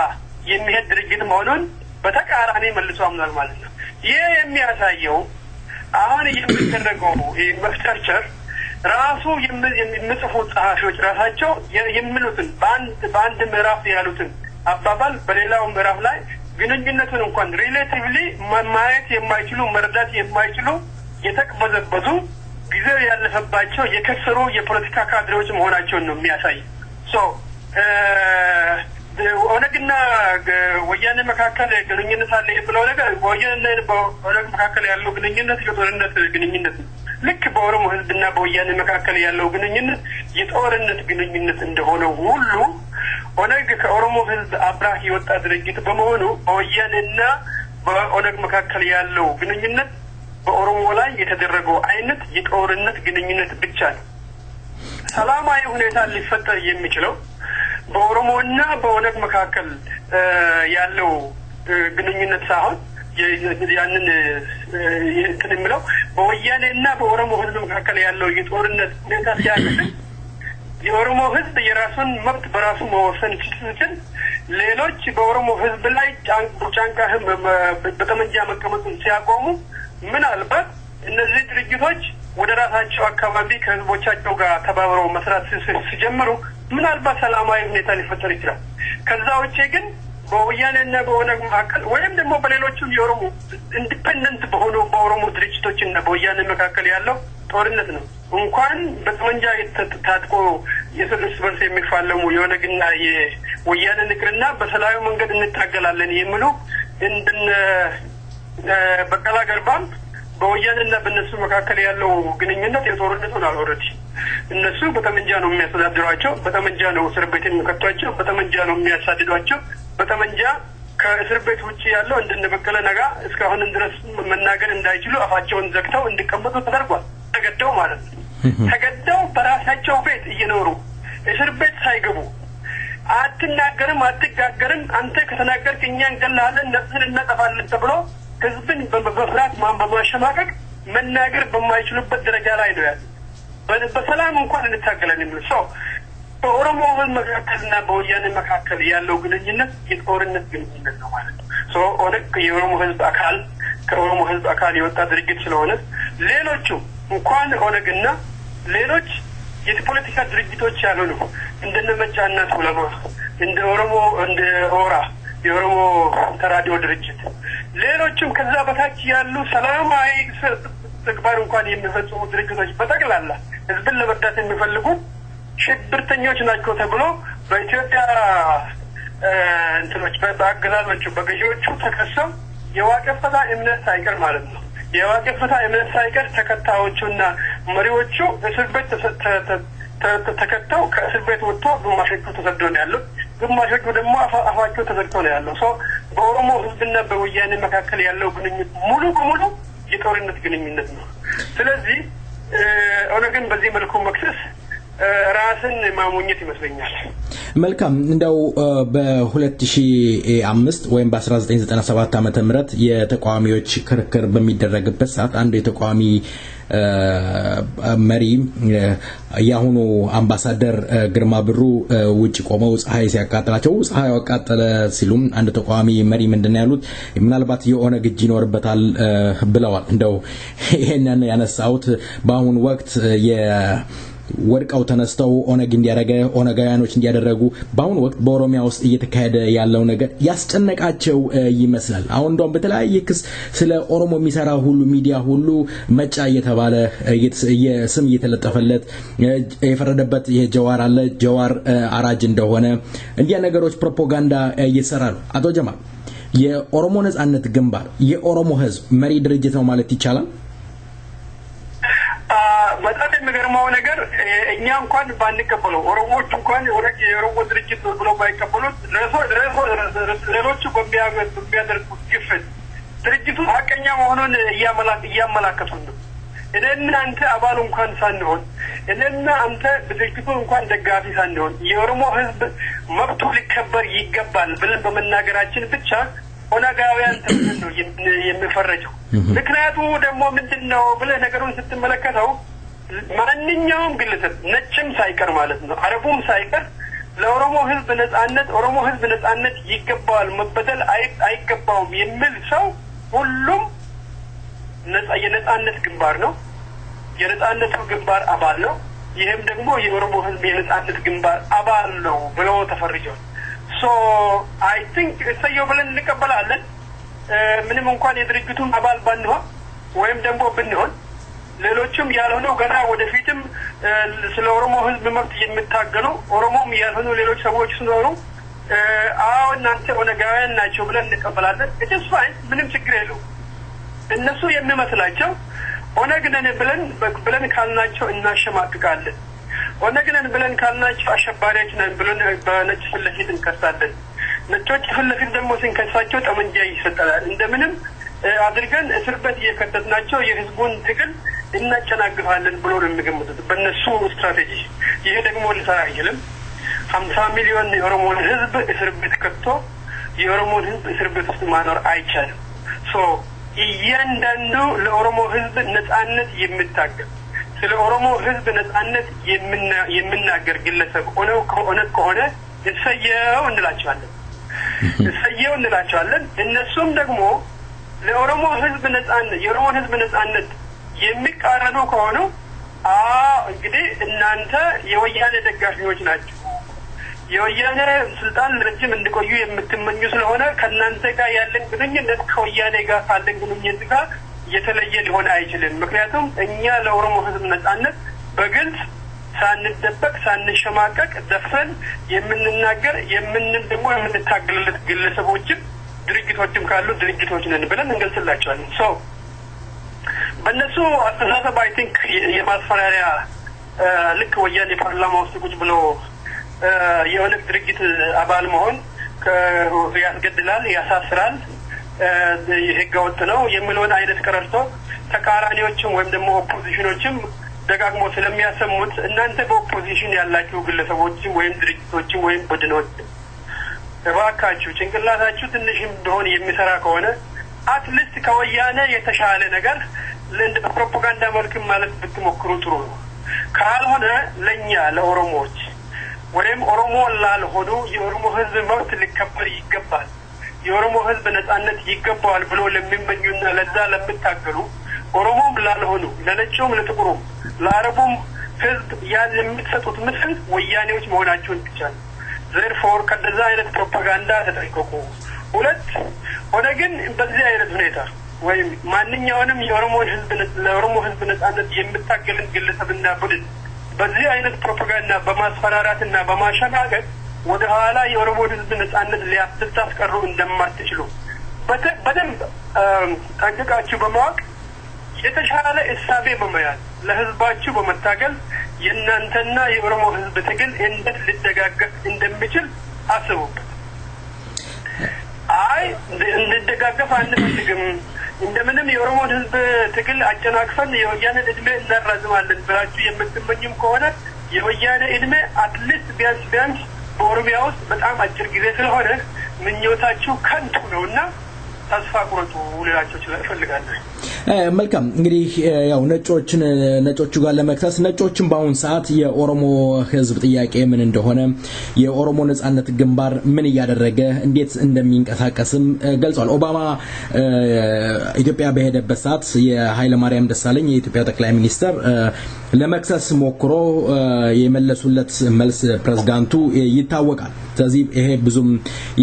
የሚሄድ ድርጅት መሆኑን በተቃራኒ መልሶ አምኗል ማለት ነው ይሄ የሚያሳየው አሁን የሚደረገው መፍጨርጨር ራሱ የሚጽፉት ጸሐፊዎች ራሳቸው የሚሉትን በአንድ ምዕራፍ ያሉትን አባባል በሌላው ምዕራፍ ላይ ግንኙነቱን እንኳን ሪሌቲቭሊ ማየት የማይችሉ መረዳት የማይችሉ የተቀበዘበዙ ጊዜው ያለፈባቸው የከሰሩ የፖለቲካ ካድሬዎች መሆናቸውን ነው የሚያሳይ ሶ ኦነግና ወያኔ መካከል ግንኙነት አለ የሚለው ነገር ወያኔና ኦነግ መካከል ያለው ግንኙነት የጦርነት ግንኙነት ልክ በኦሮሞ ህዝብና በወያኔ መካከል ያለው ግንኙነት የጦርነት ግንኙነት እንደሆነ ሁሉ ኦነግ ከኦሮሞ ህዝብ አብራክ የወጣ ድርጅት በመሆኑ በወያኔና በኦነግ መካከል ያለው ግንኙነት በኦሮሞ ላይ የተደረገው አይነት የጦርነት ግንኙነት ብቻ ነው ሰላማዊ ሁኔታ ሊፈጠር የሚችለው በኦሮሞና በኦነግ መካከል ያለው ግንኙነት ሳይሆን ያንን እንትንምለው በወያኔና በኦሮሞ ህዝብ መካከል ያለው የጦርነት ሁኔታ ሲያከትል የኦሮሞ ህዝብ የራሱን መብት በራሱ መወሰን ሲችል ሌሎች በኦሮሞ ህዝብ ላይ ጫንቃህ በጠመንጃ መቀመጡን ሲያቆሙ ምናልባት እነዚህ ድርጅቶች ወደ ራሳቸው አካባቢ ከህዝቦቻቸው ጋር ተባብረው መስራት ሲጀምሩ ምናልባት ሰላማዊ ሁኔታ ሊፈጠር ይችላል ከዛ ውጪ ግን በወያኔና በኦነግ መካከል ወይም ደግሞ በሌሎችም የኦሮሞ ኢንዲፔንደንት በሆኑ በኦሮሞ ድርጅቶችና በወያኔ መካከል ያለው ጦርነት ነው እንኳን በጠመንጃ ታጥቆ የእርስ በርስ የሚፋለሙ የኦነግና የወያኔ ንቅርና በሰላማዊ መንገድ እንታገላለን የሚሉ እንደነ በቀላ ገርባም በወያኔና በእነሱ መካከል ያለው ግንኙነት የጦርነት ሆኗል ኦልሬዲ እነሱ በጠመንጃ ነው የሚያስተዳድሯቸው በጠመንጃ ነው እስር ቤት የሚከቷቸው በጠመንጃ ነው የሚያሳድዷቸው በጠመንጃ ከእስር ቤት ውጪ ያለው እንደነበከለ ነጋ እስካሁን ድረስ መናገር እንዳይችሉ አፋቸውን ዘግተው እንዲቀመጡ ተደርጓል ተገደው ማለት ነው ተገደው በራሳቸው ቤት እየኖሩ እስር ቤት ሳይገቡ አትናገርም አትጋገርም አንተ ከተናገርክ እኛ እንገላለን ነፍስን እናጠፋለን ተብሎ ህዝብን በመፍራት በማሸማቀቅ መናገር በማይችሉበት ደረጃ ላይ ነው ያለው በሰላም እንኳን እንታገላለን የሚል ሰው በኦሮሞ ህዝብ መካከልና በወያኔ መካከል ያለው ግንኙነት የጦርነት ግንኙነት ነው ማለት ነው ሶ ኦነግ የኦሮሞ ህዝብ አካል ከኦሮሞ ህዝብ አካል የወጣ ድርጅት ስለሆነ ሌሎቹ እንኳን ኦነግና ሌሎች የፖለቲካ ድርጅቶች ያሉት እንደነመጫና ቱለማ እንደ ኦሮሞ እንደ ኦራ የኦሮሞ ተራዲዮ ድርጅት ሌሎችም ከዛ በታች ያሉ ሰላማዊ ተግባር እንኳን የሚፈጽሙ ድርጅቶች በጠቅላላ ህዝብን ለመርዳት የሚፈልጉ ሽብርተኞች ናቸው ተብሎ በኢትዮጵያ እንትኖች በአገዛዞቹ በገዢዎቹ ተከሰው የዋቀፈታ እምነት ሳይቀር ማለት ነው የዋቀፈታ እምነት ሳይቀር ተከታዮቹና መሪዎቹ እስር ቤት ተከተው ከእስር ቤት ወጥቶ ግማሾቹ ተሰደው ነው ያለው ግማሾቹ ደግሞ አፋቸው ተዘግቶ ነው ያለው ሶ በኦሮሞ ህዝብና በወያኔ መካከል ያለው ግንኙነት ሙሉ በሙሉ የጦርነት ግንኙነት ነው ስለዚህ ኦነግን በዚህ መልኩ መክሰስ ራስን ማሞኘት ይመስለኛል መልካም እንደው በ2005 ወይም በ1997 ዓመተ ምህረት የተቋሚዎች ክርክር በሚደረግበት ሰዓት አንድ የተቋሚ መሪ ያሁኑ አምባሳደር ግርማ ብሩ ውጪ ቆመው ፀሐይ ሲያቃጥላቸው ፀሐይ ያቃጠለ ሲሉም አንድ ተቋሚ መሪ ምንድነው ያሉት ምናልባት የኦነግ እጅ ይኖርበታል ብለዋል እንደው ይሄንን ያነሳውት በአሁኑ ወቅት ወርቀው ተነስተው ኦነግ እንዲያረገ ኦነጋውያኖች እንዲያደረጉ በአሁኑ ወቅት በኦሮሚያ ውስጥ እየተካሄደ ያለው ነገር ያስጨነቃቸው ይመስላል አሁን እንደውም በተለያየ ክስ ስለ ኦሮሞ የሚሰራ ሁሉ ሚዲያ ሁሉ መጫ እየተባለ የስም እየተለጠፈለት የፈረደበት የጀዋር አለ ጀዋር አራጅ እንደሆነ እንዲያ ነገሮች ፕሮፓጋንዳ እየሰራሉ አቶ ጀማል የኦሮሞ ነጻነት ግንባር የኦሮሞ ህዝብ መሪ ድርጅት ነው ማለት ይቻላል በጣም የሚገርመው ነገር እኛ እንኳን ባንቀበለው ኦሮሞዎች እንኳን ወረጅ የኦሮሞ ድርጅት ነው ብለው ባይቀበሉት ሌሎቹ በሚያደርጉት ግፍት ድርጅቱ ሀቀኛ መሆኑን እያመላከቱ ነው እኔና አንተ አባል እንኳን ሳንሆን እኔና አንተ ድርጅቱ እንኳን ደጋፊ ሳንሆን የኦሮሞ ህዝብ መብቱ ሊከበር ይገባል ብለን በመናገራችን ብቻ ኦነጋውያን ተብሎ የሚፈረጀው ምክንያቱ ደግሞ ምንድነው ብለህ ነገሩን ስትመለከተው ማንኛውም ግለሰብ ነጭም ሳይቀር ማለት ነው አረቡም ሳይቀር ለኦሮሞ ህዝብ ነጻነት ይገባዋል መበደል አይገባውም የሚል ሰው ሁሉም የነጻነት ግንባር ነው የነጻነት ግንባር አባል ነው ይሄም ደግሞ የኦሮሞ ህዝብ የነጻነት ግንባር አባል ነው ብለው ተፈርጀዋል so I think ሰየው ብለን እንቀበላለን ምንም እንኳን የድርጅቱን አባል ባንሆን ወይም ደግሞ ብንሆን ሌሎችም ያልሆነው ገና ወደፊትም ስለ ኦሮሞ ህዝብ መብት የሚታገሉ ኦሮሞም ያልሆኑ ሌሎች ሰዎች ሲኖሩ አዎ እናንተ ኦነጋውያን ናቸው ብለን እንቀበላለን it is fine ምንም ችግር የለውም እነሱ የሚመስላቸው ኦነግ ነን ብለን ካልናቸው እናሸማቅቃለን ኦነግ ነን ብለን ካልናቸው አሸባሪዎች ነን ብለን በነጭ ፍለፊት እንከሳለን ነጮች ፍለፊት ደግሞ ሲንከሳቸው ጠመንጃ ይሰጣል እንደምንም አድርገን እስር ቤት እየከተትናቸው የህዝቡን ትግል እናጨናግፋለን ብሎ ነው የሚገምቱት በእነሱ ስትራቴጂ ይሄ ደግሞ ሊሰራ አይችልም 50 ሚሊዮን የኦሮሞ ህዝብ እስር ቤት ከቶ የኦሮሞ ህዝብ እስር ቤት ውስጥ ማኖር አይቻልም so እያንዳንዱ ለኦሮሞ ህዝብ ነጻነት የሚታገል ስለ ኦሮሞ ህዝብ ነጻነት የሚናገር ግለሰብ ኦነግ ከሆነ እሰየው እንላቸዋለን እነሱም ደግሞ ለኦሮሞ ህዝብ ነጻነት የኦሮሞ ህዝብ ነጻነት የሚቃረኑ ከሆነ እንግዲህ እናንተ የወያኔ ደጋፊዎች ናችሁ የወያኔ ስልጣን ለረጅም እንዲቆዩ የምትመኙ ስለሆነ ከናንተ ጋር ያለን ግንኙነት ከወያኔ ጋር ካለን ግንኙነት ጋር የተለየ ሊሆን አይችልም ምክንያቱም እኛ ለኦሮሞ ህዝብ ነጻነት በግልጽ ሳንደበቅ ሳንሸማቀቅ ደፍረን የምንናገር ደግሞ የምንታገልለት ግለሰቦችም ድርጅቶችም ካሉ ድርጅቶች ነን ብለን እንገልጽላቸዋለን so በእነሱ አስተሳሰብ I think የማስፈራሪያ ልክ ወያኔ ፓርላማ ውስጥ ቁጭ ብሎ የኦነግ ድርጅት አባል መሆን ያስገድላል ያሳስራል ህገወጥ ነው የሚለውን አይነት ቀረርቶ ተቃራኒዎችም ወይም ደግሞ ኦፖዚሽኖችም ደጋግሞ ስለሚያሰሙት እናንተ በኦፖዚሽን ያላችሁ ግለሰቦችም ወይም ድርጅቶችም ወይም ቡድኖች እባካችሁ ጭንቅላታችሁ ትንሽም ቢሆን የሚሰራ ከሆነ አትሊስት ከወያኔ የተሻለ ነገር ለእንደ ፕሮፓጋንዳ መልክ ማለት ብትሞክሩ ጥሩ ነው ካልሆነ ለኛ ለኦሮሞዎች ወይም ኦሮሞ ላልሆኑ የኦሮሞ ህዝብ መብት ሊከበር ይገባል የኦሮሞ ህዝብ ነጻነት ይገባዋል ብሎ ለሚመኙና ለዛ ለምታገሉ ኦሮሞም ላልሆኑ ለነጩም ለጥቁሩም ለአረቡም ህዝብ ያን የምትሰጡት ምስል ወያኔዎች መሆናቸውን ብቻ ነው therefore ከዛ አይነት ፕሮፓጋንዳ ተጠንቀቁ ሁለት ወደ ግን በዚህ አይነት ሁኔታ ወይም ማንኛውንም ለኦሮሞ ህዝብ ነጻነት የምታገልን ግለሰብና ቡድን በዚህ አይነት ፕሮፓጋንዳ በማስፈራራትና በማሸማቀቅ ወደ ኋላ የኦሮሞ ህዝብ ነጻነት ሊያስታስቀሩ እንደማትችሉ በደንብ ጠንቅቃችሁ በማወቅ የተሻለ እሳቤ በመያዝ ለህዝባችሁ በመታገል የእናንተና የኦሮሞ ህዝብ ትግል እንዴት ሊደጋገፍ እንደሚችል አስቡበት እንደደጋገፍ አንፈልግም እንደምንም የኦሮሞ ህዝብ ትግል አጨናቅፈን የወያኔ እድሜ እናራዝማለን ብላችሁ የምትመኙም ከሆነ የወያኔ እድሜ አትሊስት ቢያንስ በኦሮሚያ ውስጥ በጣም አጭር ጊዜ ስለሆነ ምኞታችሁ ከንቱ ነውና ተስፋ ቁረጡ ልላችሁ እፈልጋለሁ። መልካም እንግዲህ ያው ነጮቹ ጋር ለመክሰስ ነጮችን በአሁን ሰዓት የኦሮሞ ህዝብ ጥያቄ ምን እንደሆነ የኦሮሞ ነጻነት ግንባር ምን እያደረገ እንዴት እንደሚንቀሳቀስም ገልጿል። ኦባማ ኢትዮጵያ በሄደበት ሰዓት የኃይለ ማርያም ደሳለኝ የኢትዮጵያ ጠቅላይ ሚኒስትር ለመክሰስ ሞክሮ የመለሱለት መልስ ፕሬዝዳንቱ ይታወቃል። ስለዚህ ይሄ ብዙም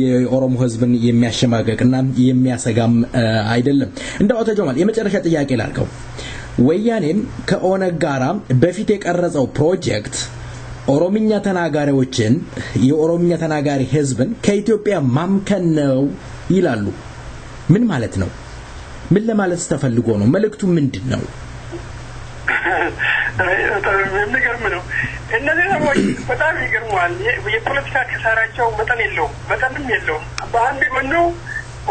የኦሮሞ ህዝብን የሚያሸማቀቅና የሚያሰጋም አይደለም። እንደው አቶ ጀማል የመጨረሻ ጥያቄ ላልከው ወያኔም ከኦነግ ጋራ በፊት የቀረጸው ፕሮጀክት ኦሮምኛ ተናጋሪዎችን የኦሮምኛ ተናጋሪ ህዝብን ከኢትዮጵያ ማምከን ነው ይላሉ። ምን ማለት ነው? ምን ለማለት ተፈልጎ ነው? መልእክቱ ምንድነው? የሚገርም ነው። እነዚህ ሰዎች በጣም ይገርማል። የፖለቲካ ክሳራቸው መጠንም የለውም። በአንድ ጎኑ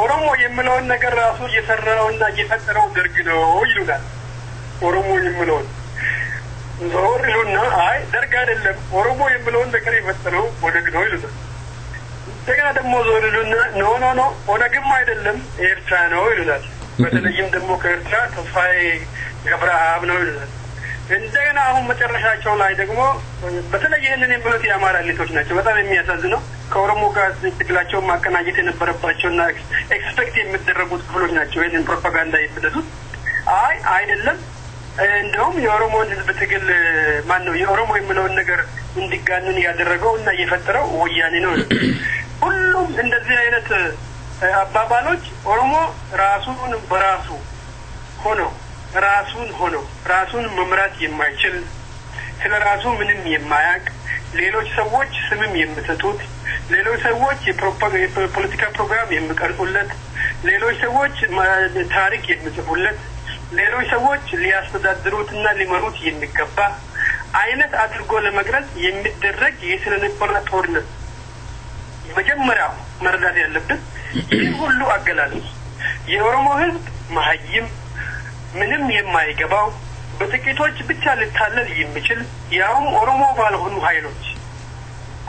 ኦሮሞ የሚለውን ነገር ራሱ እየሰራውና እየፈጠረው ደርግ ነው ይሉናል። ኦሮሞ የሚለውን ዞር ይሉና አይ ደርግ አይደለም ኦሮሞ የሚለውን ነገር የፈጠረው ኦነግ ነው ይሉናል። እንደገና ደግሞ ዞር ይሉና ኖ ኦነግም አይደለም ኤርትራ ነው ይሉናል። በተለይም ደግሞ ከኤርትራ ተስፋዬ ገብረአብ ነው ይሉናል። እንደገና አሁን መጨረሻቸው ላይ ደግሞ በተለይ ይህንን የሚሉት የአማራ ሊቶች ናቸው። በጣም የሚያሳዝነው ከኦሮሞ ጋር ትግላቸውን ማቀናጀት የነበረባቸውና ኤክስፔክት የሚደረጉት ክፍሎች ናቸው ይህንን ፕሮፓጋንዳ የሚነሱት። አይ አይደለም እንደውም የኦሮሞን ህዝብ ትግል የኦሮሞ የሚለውን ነገር እንዲጋነን ያደረገው እና የፈጠረው ወያኔ ነው። ሁሉም እንደዚህ አይነት አባባሎች ኦሮሞ ራሱን በራሱ ራሱን መምራት የማይችል ስለራሱ ምንም የማያውቅ ሌሎች ሰዎች ስምም የሚሰጡት ሌሎች ሰዎች የፖለቲካ ፕሮግራም የሚቀርጹለት ሌሎች ሰዎች ታሪክ የሚጽፉለት ሌሎች ሰዎች ሊያስተዳድሩትና ሊመሩት የሚገባ አይነት አድርጎ ለመግለጽ የሚደረግ የስነልቦና ጦርነት መጀመሪያው መረዳት ያለበት ይህ ሁሉ አገላለጽ የኦሮሞ ህዝብ መሀይም ምንም የማይገባው በጥቂቶች ብቻ ልታለል የሚችል ያውም ኦሮሞ ባልሆኑ ኃይሎች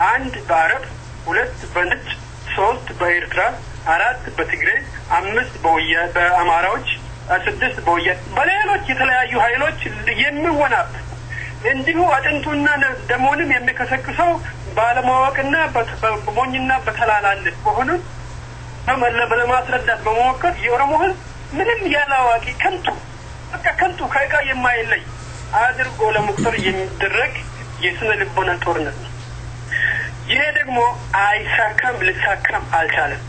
1 በአረብ 2 በነጭ 3 በኤርትራ 4 በትግሬ 5 በአማራዎች 6 በሌሎች የተለያዩ ኃይሎች የሚወናብ እንዲሁ አጥንቱና ደሞንም የሚከሰክሰው ባለማወቅና በሞኝና በተላላነት በሆኑ ለማስረዳት በመሞከር የኦሮሞ ህዝብ ምንም ያላዋቂ ከንቱ ከእቃ የማይለይ አድርጎ ለመቁጠር የሚደረግ የስነ ልቦና ጦርነት ነው። ይሄ ደግሞ ሊሳካም አልቻለም።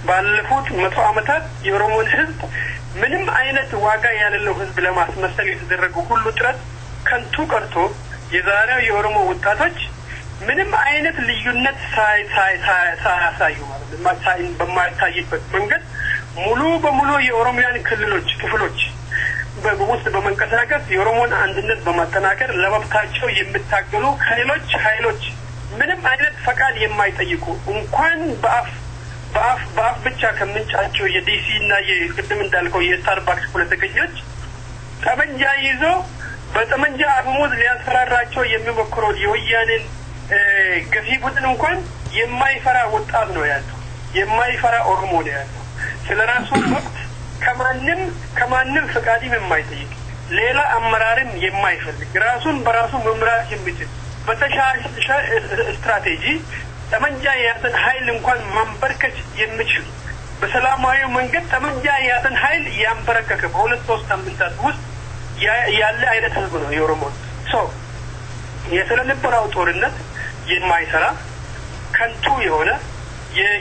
ባለፉት 100 ዓመታት የኦሮሞን ህዝብ ምንም አይነት ዋጋ ያለው ህዝብ ለማስመሰል የተደረገው ሁሉ ጥረት ከንቱ ቀርቶ የዛሬው የኦሮሞ ወጣቶች ምንም አይነት ልዩነት ሳያሳዩ ማለት በማይታይበት መንገድ ሙሉ በሙሉ የኦሮሚያን ክፍሎች በውስጥ በመንቀሳቀስ የኦሮሞን አንድነት በማጠናከር ለመብታቸው የሚታገሉ ኃይሎች ምንም አይነት ፈቃድ የማይጠይቁ እንኳን በአፍ ብቻ ከምንጫቸው የዲሲ እና የቅድም እንዳልከው የስታርባክስ ፖለቲከኞች ጠመንጃ ይዞ በጠመንጃ አፈሙዝ ሊያስፈራራቸው የሚሞክሩ የወያኔን ገፊ ቡድን እንኳን የማይፈራ ወጣት ነው ያለው። የማይፈራ ኦሮሞ ነው ያለው። ስለራሱ ወቅት ከማንም ፈቃድም የማይጠይቅ ሌላ አመራርም የማይፈልግ ራሱን በራሱ መምራት የሚችል በተሻለ ስትራቴጂ ጠመንጃ የያዘን ኃይል እንኳን ማንበርከክ የሚችል በሰላማዊ መንገድ ጠመንጃ የያዘን ኃይል ያንበረከከ በ2-3 ሳምንታት ውስጥ ያለ አይነት ህዝብ ነው የኦሮሞ ሰው። የስነልቦናው ጦርነት የማይሰራ ከንቱ የሆነ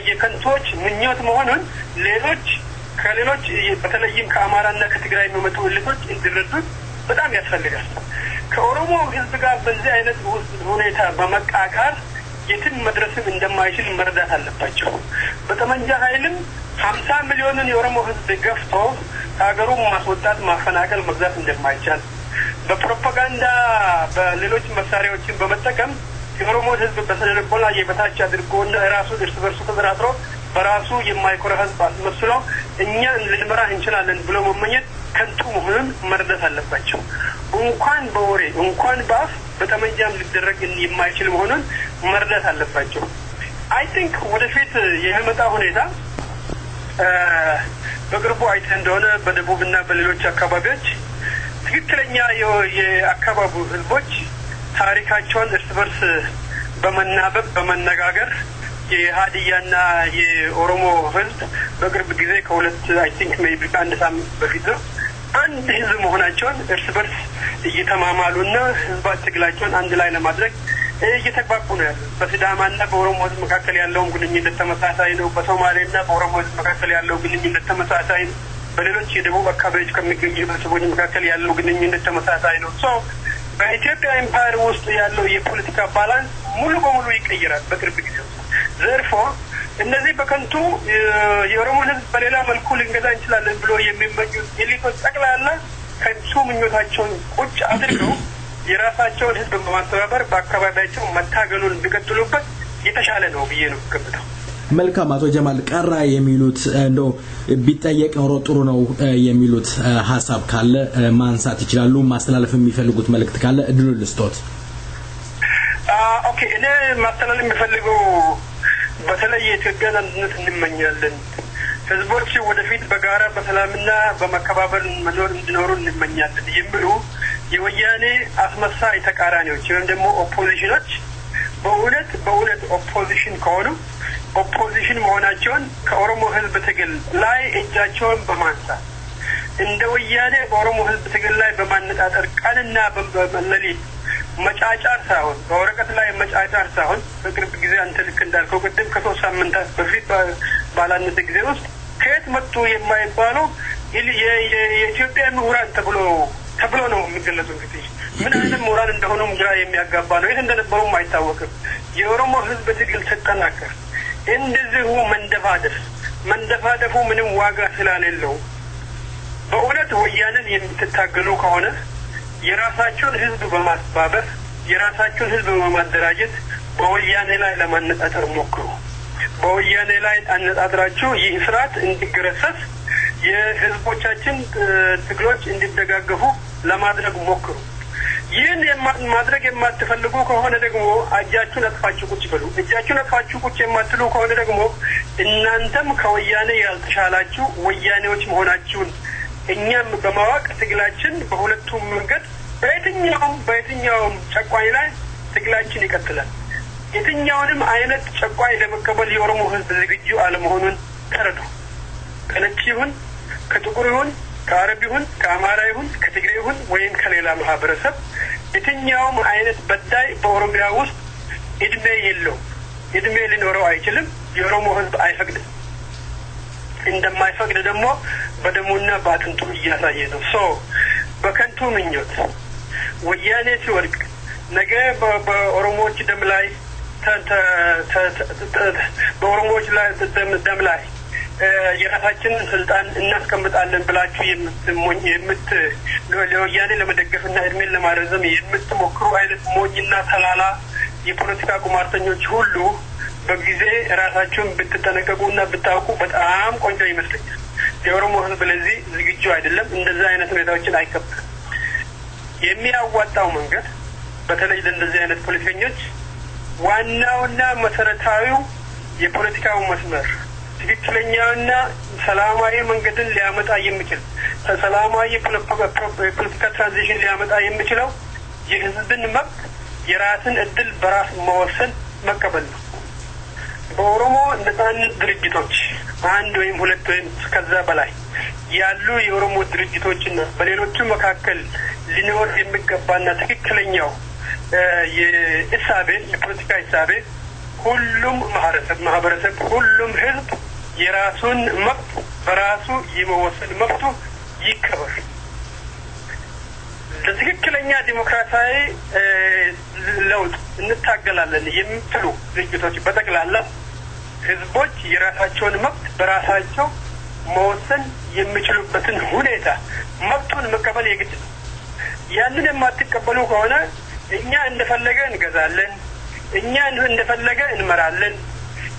የከንቶች ምኞት መሆኑን ከሌሎች በተለይም ከአማራና ከትግራይ የሚመጡ ልጆች እንዲረዱት በጣም ያስፈልጋል። ከኦሮሞ ህዝብ ጋር በዚህ አይነት ሁኔታ በመቃቃር የትም መድረስም እንደማይችል መረዳት አለባቸው። በጠመንጃ ኃይልም 50 ሚሊዮንን የኦሮሞ ህዝብ ገፍቶ ሀገሩን ማስወጣት ማፈናቀል መግዛት እንደማይቻል በፕሮፓጋንዳ በሌሎች መሳሪያዎችን በመጠቀም የኦሮሞ ህዝብ በስነልቦና የበታች አድርጎና ራሱን እርስ በርሱ ተደራድሮ በራሱ የማይኮራ ህዝብ አስመስሎ እኛ ልንመራ እንችላለን ብሎ መመኘት ከንቱ መሆኑን መረዳት አለባቸው። እንኳን በወሬ እንኳን በአፍ በጠመንጃም ሊደረግ የማይችል መሆኑን መረዳት አለባቸው። አይ ቲንክ ወደፊት የመጣ ሁኔታ በቅርቡ አይተህ እንደሆነ በደቡብና በሌሎች አካባቢዎች ትክክለኛ የአካባቢው ህዝቦች ታሪካቸውን እርስ በርስ በመናበብ በመነጋገር የሀዲያና የኦሮሞ ህዝብ በቅርብ ጊዜ ከሁለት አይ ቲንክ ሜይቢ አንድ ሳምንት በፊት ነው አንድ ህዝብ መሆናቸውን እርስ በርስ እየተማማሉና ህዝባቸው ትግላቸውን አንድ ላይ ለማድረግ እየተግባቡ ነው ያሉት። በሲዳማና በኦሮሞ ህዝብ መካከል ያለው ግንኙነት ተመሳሳይ ነው። በሶማሌና በኦሮሞ ህዝብ መካከል ያለው ግንኙነት ተመሳሳይ ነው። በሌሎች የደቡብ አካባቢዎች ከሚገኙ ህዝቦች መካከል ያለው ግንኙነት ተመሳሳይ ነው። ሶ በኢትዮጵያ ኤምፓየር ውስጥ ያለው የፖለቲካ ባላንስ ሙሉ በሙሉ ይቀየራል በቅርብ ጊዜ ውስጥ። therefore እነዚህ በከንቱ የኦሮሞ ህዝብ በሌላ መልኩ ልንገዛ እንችላለን ብሎ የሚመኙት ኤሊቶች ጠቅላላ ከሱ ምኞታቸውን ቁጭ አድርገው የራሳቸውን ህዝብ በማስተባበር በአካባቢያቸው መታገሉን ቢቀጥሉበት የተሻለ ነው ብዬ ነው ገምተው። መልካም አቶ ጀማል ቀራ የሚሉት እንደው ቢጠየቅ ኖሮ ጥሩ ነው የሚሉት ሐሳብ ካለ ማንሳት ይችላሉ። ማስተላለፍ የሚፈልጉት መልእክት ካለ እድሉ ልስጦት። ኦኬ እኔ ማስተላለፍ የሚፈልገው በተለይ የኢትዮጵያን አንድነት እንመኛለን። ህዝቦች ወደፊት በጋራ በሰላምና በመከባበር መኖር እንዲኖሩ እንመኛለን የሚሉ የወያኔ አስመሳይ ተቃራኒዎች ወይም ደግሞ ኦፖዚሽኖች በእውነት ኦፖዚሽን ከሆኑ ኦፖዚሽን መሆናቸውን ከኦሮሞ ህዝብ ትግል ላይ እጃቸውን በማንሳት እንደ ወያኔ በኦሮሞ ህዝብ ትግል ላይ በማነጣጠር ቀንና በመለሊት መጫጫር ሳይሆን በወረቀት ላይ መጫጫር ሳይሆን በቅርብ ጊዜ አንተ ልክ እንዳልከው ቅድም ከሶስት ሳምንታት በፊት ባላነሰ ጊዜ ውስጥ ከየት መጡ የማይባሉ የኢትዮጵያ ምሁራን ተብሎ ነው የሚገለጹ። እንግዲህ ምን አይነት ምሁራን እንደሆኑም ግራ የሚያጋባ ነው። የት እንደነበሩም አይታወቅም። የኦሮሞ ህዝብ ትግል ተጠናከረ እንደዚሁ መንደፋደፉ ምንም ዋጋ ስላሌለው በእውነት ወያኔን የምትታገሉ ከሆነ የራሳቸውን ህዝብ በማስተባበር የራሳቸውን ህዝብ በማደራጀት በወያኔ ላይ ለማነጣጠር ሞክሩ። በወያኔ ላይ አነጣጥራችሁ ይህ ስርዓት እንዲገረሰስ የህዝቦቻችን ትግሎች እንዲደጋገፉ ለማድረግ ሞክሩ። ይህን ማድረግ የማትፈልጉ ከሆነ ደግሞ እጃችሁን አጥፋችሁ ቁጭ በሉ። እጃችሁን አጥፋችሁ ቁጭ የማትሉ ከሆነ ደግሞ እናንተም ከወያኔ ያልተሻላችሁ ወያኔዎች መሆናችሁን እኛም በማወቅ ትግላችን በሁለቱም መንገድ በየትኛውም ጨቋኝ ላይ ትግላችን ይቀጥላል። የትኛውንም አይነት ጨቋኝ ለመቀበል የኦሮሞ ህዝብ ዝግጁ አለመሆኑን ተረዱ። ከነጭ ይሁን ከጥቁር ይሁን ከአረብ ይሁን ከአማራ ይሁን ከትግሬ ይሁን ወይም ከሌላ ማህበረሰብ የትኛውም አይነት በዳይ በኦሮሚያ ውስጥ እድሜ ሊኖረው አይችልም። የኦሮሞ ህዝብ አይፈቅድም። እንደማይፈቅድ ደግሞ በደሙና በአጥንቱ እያሳየ ነው። በከንቱ ምኞት ወያኔ ሲወድቅ ነገ በኦሮሞዎች ደም ላይ የራሳችንን ስልጣን እናስቀምጣለን ብላችሁ ለወያኔ ለመደገፍና እድሜን ለማረዘም የምትሞክሩ አይነት ሞኝና ተላላ የፖለቲካ ቁማርተኞች ሁሉ በጊዜ ራሳችሁን ብትጠነቀቁና ብታውቁ በጣም ቆንጆ ይመስለኛል። የኦሮሞ ህዝብ ለዚህ ዝግጁ አይደለም። እንደዛ አይነት ሁኔታዎችን አይከብም። የሚያዋጣው መንገድ በተለይ ለእንደዚህ አይነት ፖለቲከኞች ዋናውና መሰረታዊው የፖለቲካው መስመር ትክክለኛውና ሰላማዊ መንገድን ሊያመጣ የሚችል ሰላማዊ የፖለቲካ ትራንዚሽን ሊያመጣ የሚችለው የህዝብን መብት የራስን እድል በራስ መወሰን መቀበል ነው። በኦሮሞ ነጻነት ድርጅቶች አንድ ወይም ሁለት ወይም ከዛ በላይ ያሉ የኦሮሞ ድርጅቶችና በሌሎቹ መካከል ሊኖር የሚገባና ትክክለኛው የፖለቲካ ኢሳቤ ሁሉም ማህበረሰብ ሁሉም ህዝብ የራሱን መብት በራሱ የመወሰን መብቱ ይከበር። ለትክክለኛ ዲሞክራሲያዊ ለውጥ እንታገላለን የሚሉ ድርጅቶች በጠቅላላ ህዝቦች የራሳቸውን መብት በራሳቸው መወሰን የሚችሉበትን ሁኔታ መብቱን መቀበል የግድ ነው። ያንን የማትቀበሉ ከሆነ እኛ እንደፈለገ እንገዛለን፣ እኛ እንደፈለገ እንመራለን፣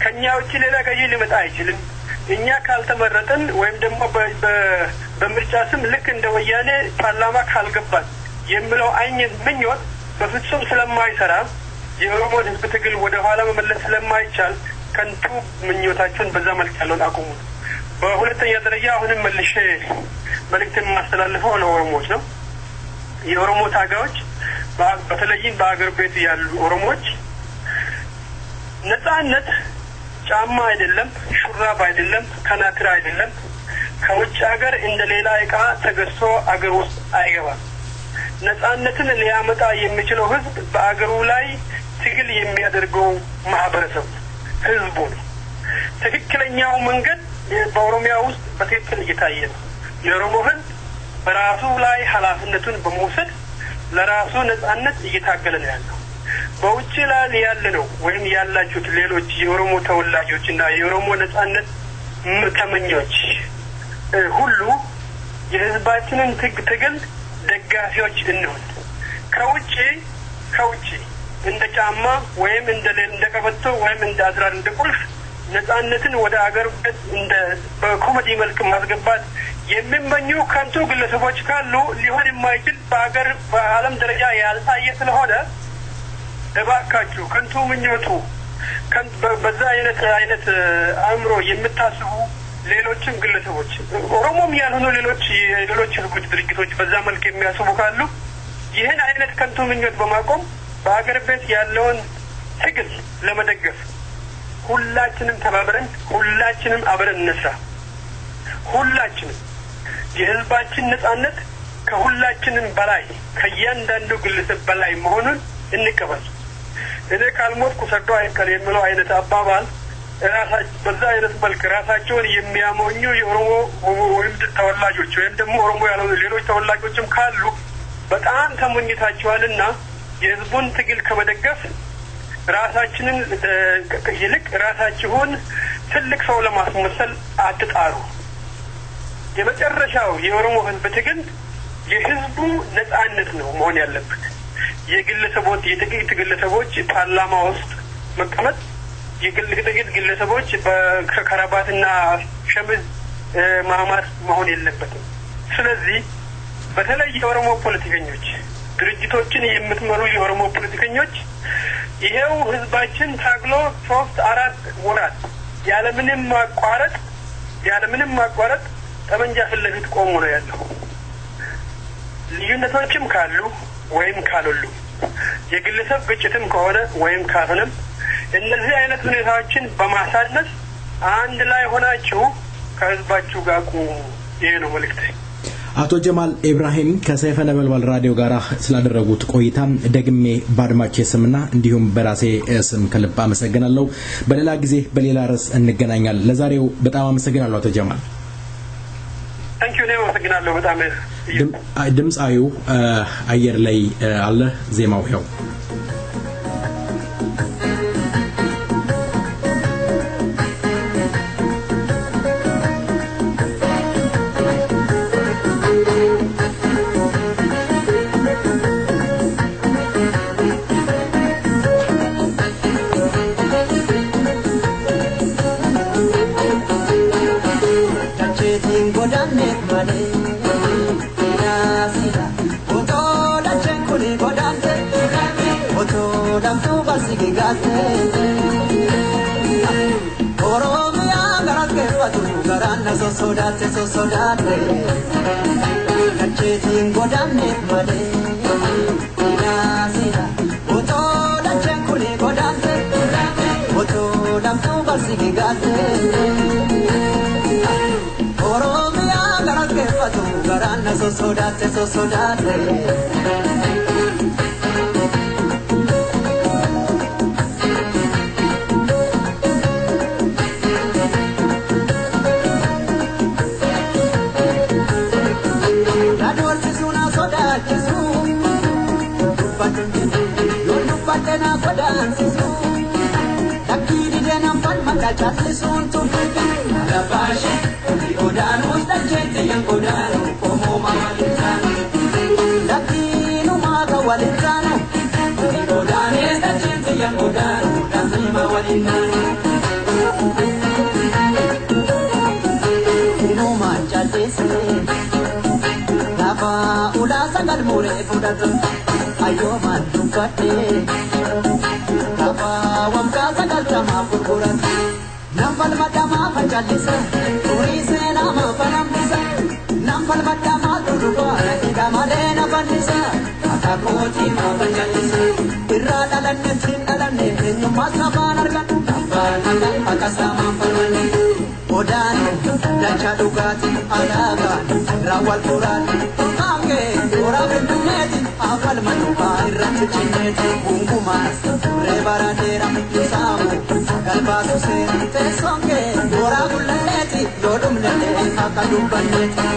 ከኛ ውጪ ሌላ ገዢ ሊመጣ አይችልም፣ እኛ ካልተመረጥን ወይም ደግሞ በምርጫ ስም ልክ እንደ ወያኔ ፓርላማ ካልገባን የሚለው አይነት ምኞት በፍጹም ስለማይሰራ የኦሮሞ ህዝብ ትግል ወደ ኋላ መመለስ ስለማይቻል ከንቱ ምኞታቸውን በዛ መልክ ያለውን አቁሙ። በሁለተኛ ደረጃ አሁንም መልሼ መልእክትን ማስተላለፈው ለኦሮሞዎች ነው። የኦሮሞ ታጋዮች በተለይም በአገር ቤት ያሉ ኦሮሞዎች ነፃነት ጫማ አይደለም፣ ሹራብ አይደለም፣ ከናትራ አይደለም፣ ከውጭ ሀገር እንደሌላ ዕቃ ተገዝቶ አገር ውስጥ አይገባም። ነፃነትን ሊያመጣ የሚችለው ህዝብ በአገሩ ላይ ትግል የሚያደርገው ማህበረሰብ ህዝቡ ነው። ትክክለኛው መንገድ በኦሮሚያ ውስጥ በትክክል እየታየ ነው። የኦሮሞ ህዝብ በራሱ ላይ ኃላፊነቱን በመውሰድ ለራሱ ነፃነት እየታገለ ነው ያለው። በውጭ ላይ ያለ ነው ወይም ያላችሁት ሌሎች የኦሮሞ ተወላጆችና የኦሮሞ ነፃነት ተመኞች ሁሉ የህዝባችንን ትግል ደጋፊዎች እንሆን። ከውጭ እንደ ጫማ ወይም እንደ ቀበቶ ወይም እንደ አዝራር እንደ ቁልፍ ነፃነትን ወደ አገር ቤት እንደ በኮሜዲ መልክ ማስገባት የሚመኙ ከንቱ ግለሰቦች ካሉ ሊሆን የማይችል በዓለም ደረጃ ያልታየ ስለሆነ እባካችሁ ከንቱ ምኞቱ በዛ አይነት አእምሮ የምታስቡ ሌሎችም ግለሰቦች ኦሮሞም ያልሆኑ ሌሎች ህዝቦች ድርጅቶች በዛ መልክ የሚያስቡ ካሉ ይህን አይነት ከንቱ ምኞት በማቆም በአገር ቤት ያለውን ትግል ለመደገፍ ሁላችንም ተባብረን ሁላችንም አብረን እንስራ። ሁላችንም የህዝባችን ነፃነት ከሁላችንም በላይ ከእያንዳንዱ ግለሰብ በላይ መሆኑን እንቀበል። እኔ ካልሞትኩ ሰርዶ አይቀር የሚለው አይነት አባባል በዛ አይነት መልክ ራሳቸውን የሚያሞኙ የኦሮሞ ወይም ተወላጆች ወይም ደግሞ ኦሮሞ ያልሆኑ ሌሎች ተወላጆችም ካሉ በጣም ተሞኝታቸዋልና የህዝቡን ትግል ከመደገፍ ራሳችንን ይልቅ ራሳችሁን ትልቅ ሰው ለማስመሰል አትጣሩ። የመጨረሻው የኦሮሞ ህዝብ ትግል የህዝቡ ነፃነት ነው መሆን ያለበት። የጥቂት ግለሰቦች ፓርላማ ውስጥ መቀመጥ፣ የጥቂት ግለሰቦች በከራባትና ሸሚዝ ማማር መሆን የለበትም። ስለዚህ በተለይ የኦሮሞ ፖለቲከኞች ድርጅቶችን የምትመሩ የኦሮሞ ፖለቲከኞች ይሄው ህዝባችን ታግሎ 3-4 ወራት ያለምንም ማቋረጥ ጠመንጃ ፊት ለፊት ቆሞ ነው ያለው። ልዩነቶችም ካሉ ወይም ካሉሉ የግለሰብ ግጭትም ከሆነ ወይም ካልሆነም እነዚህ አይነት ሁኔታዎችን በማሳነስ አንድ ላይ ሆናችሁ ከህዝባችሁ ጋር ቆሙ። ይሄ ነው መልእክቴ። አቶ ጀማል ኢብራሂም ከሰይፈ ነበልባል ራዲዮ ጋር ስላደረጉት ቆይታ ደግሜ ባድማቼ ስምና እንዲሁም በራሴ ስም ከልብ አመሰግናለሁ። በሌላ ጊዜ በሌላ ርዕስ እንገናኛለን። ለዛሬው በጣም አመሰግናለሁ አቶ ጀማል። ታንኪዩ ነው አመሰግናለሁ በጣም። ድምጻዩ አየር ላይ አለ ዜማው ያው sodate kachetin godamne male nasira oto da chenkuli godamne oto damtu basigi gate oromia garake patu garanna sodate Patena kodan sisu takidi denam pan mata chatlisun tu la bashi di odan ustajete yang odan komo mawalitan lakinu maga walitan di odan ustajete yang odan dan mawalitan no manchatese lava ula sangal mure fudatu ayyoman dubbadhe Kafaawwan kaasa galchamaa gurguran Nampal madamaa facallisa Turii seenamaa fanambisa Nampal madamaa durubaa Hidhamalee na fannisa Akka kootii maa facallisa Irraa dhalanneetiin dhalanne eenyummaas lafaan argan Abbaan haqa akka saamaan falmanne Odaanu dacha dhugaati alaagaan raawwal furaati Kaangee toora finfinneeti afal manuukaa irratti cinneeti Gungumaas reebara dheera isaamu galbaasu seera Teessoonkee toora gullalleeti yoo dhumnellee akka dubbanneeti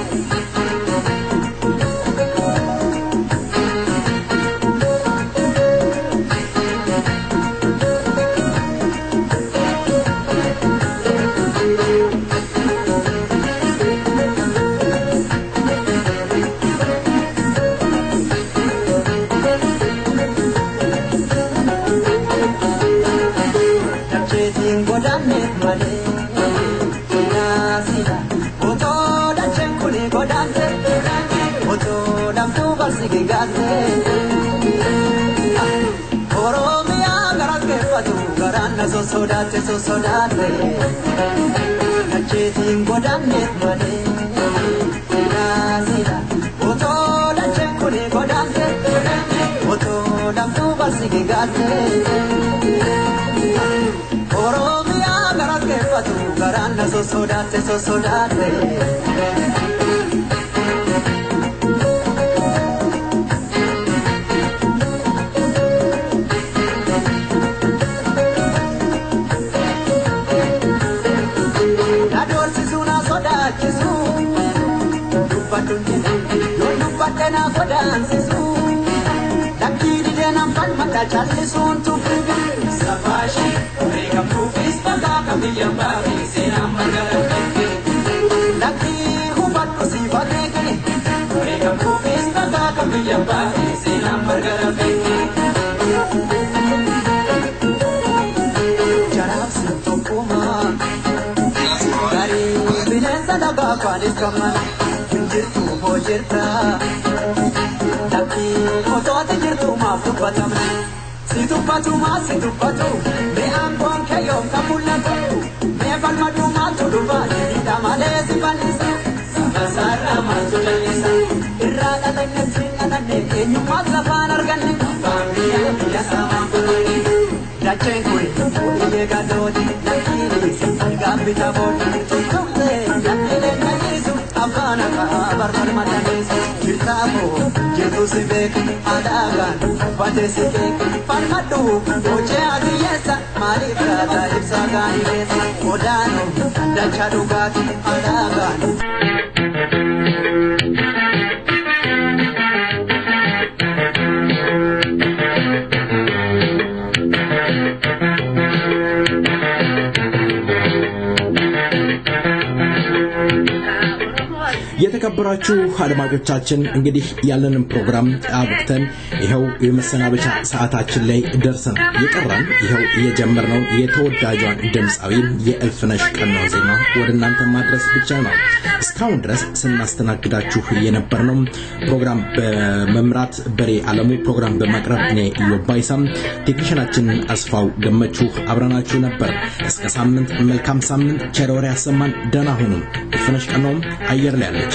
Sodate Kacheetiin godhanneef malee Naasida Otoo dacheen kuni godhamte Otoo damtuu barsiigi gaatte Oromiyaa garas keeffatu garaan na sosodaate Badena godansisu Lakini dena mfalmata challisuun tufiga Safashi Rekam tufis baga kamiyamba Sena magala feke Laki hubatu sifadege Rekam tufis baga kamiyamba Sena magala feke Jarab santokuma Gari binensa daga kwanis kamana Jirtu hojirta Lakki otooti jirtu maaf dubbatamne Si dubbatu Mee aangoon kee yoom kan mul'atu Mee falmadhu maaltu dhufa Hidha malee si fannisa Saba sarara maaltu lallisa Irraa dhalannetti dhalanne eenyummaas lafaan arganne Abbaan biyya saamaan falmanne Dacheen kuni iyyee gadooti Lakkiinis gaabbita boodi Tumtee lakkiileen naggiisu Abbaan haqaa barbalmadhaneessu Jirtaafoo jirtu si beeku Adaagaan uffate si keeku Falmadhu hojii adiyyeessa Maaliif laata ibsaa gaanii keessa Odaanu dacha dhugaati Adaagaan የተከበራችሁ አድማጮቻችን እንግዲህ ያለንን ፕሮግራም አብቅተን ይሄው የመሰናበቻ ሰዓታችን ላይ ደርሰን የቀረን ይሄው የጀመርነው የተወዳጇን ድምጻዊ የእልፍነሽ ቀናው ዜማ ወደናንተ ማድረስ ብቻ ነው። እስካሁን ድረስ ስናስተናግዳችሁ የነበርነው ፕሮግራም በመምራት በሬ አለሙ ፕሮግራም በማቅረብ እኔ ዮባይሳም ቴክኒሻናችን አስፋው ገመቹ አብረናችሁ ነበር። እስከ ሳምንት መልካም ሳምንት ቸር ወሬ ያሰማን። ደህና ሁኑ። እልፍነሽ ቀናው አየር ላይ አለች።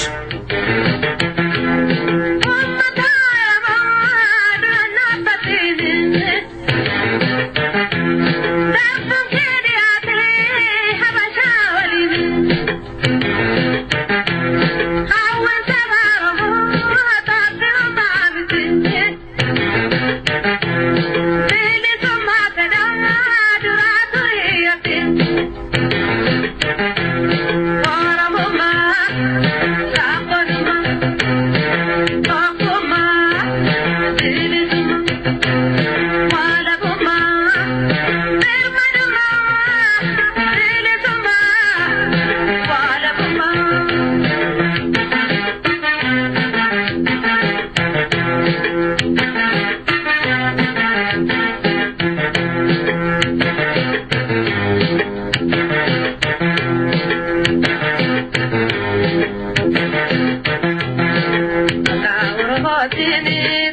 Tini,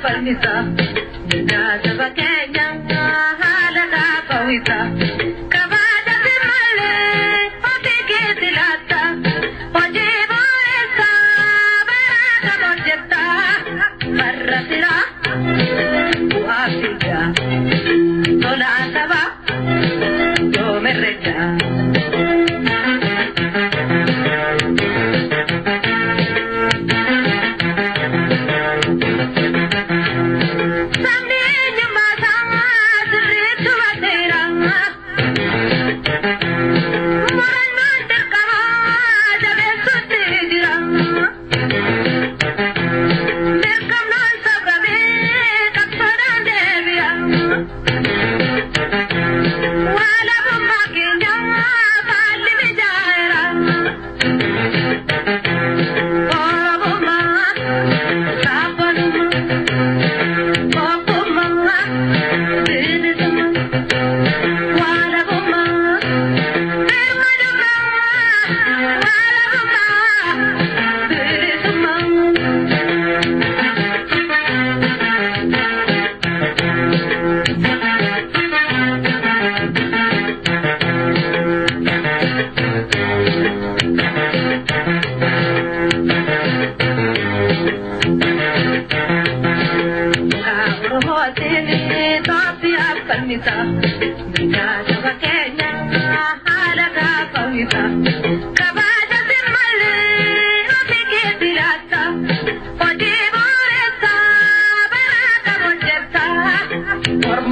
falmisa na sabakenya hala ka pawisa kabada simale otike silata ojibo esa baraka mojeta marratira uafija tola saba yo merreja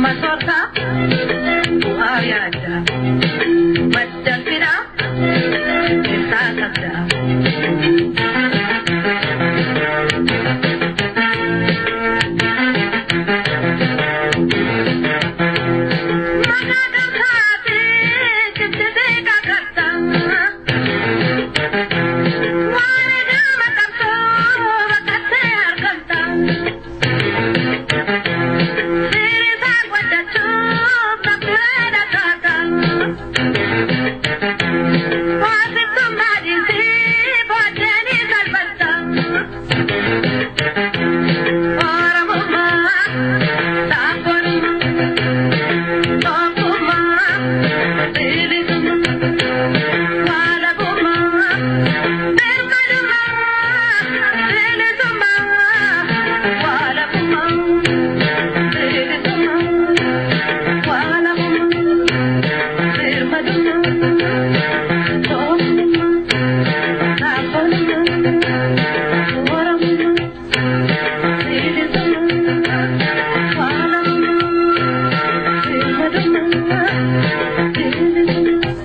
Masorta, ayada.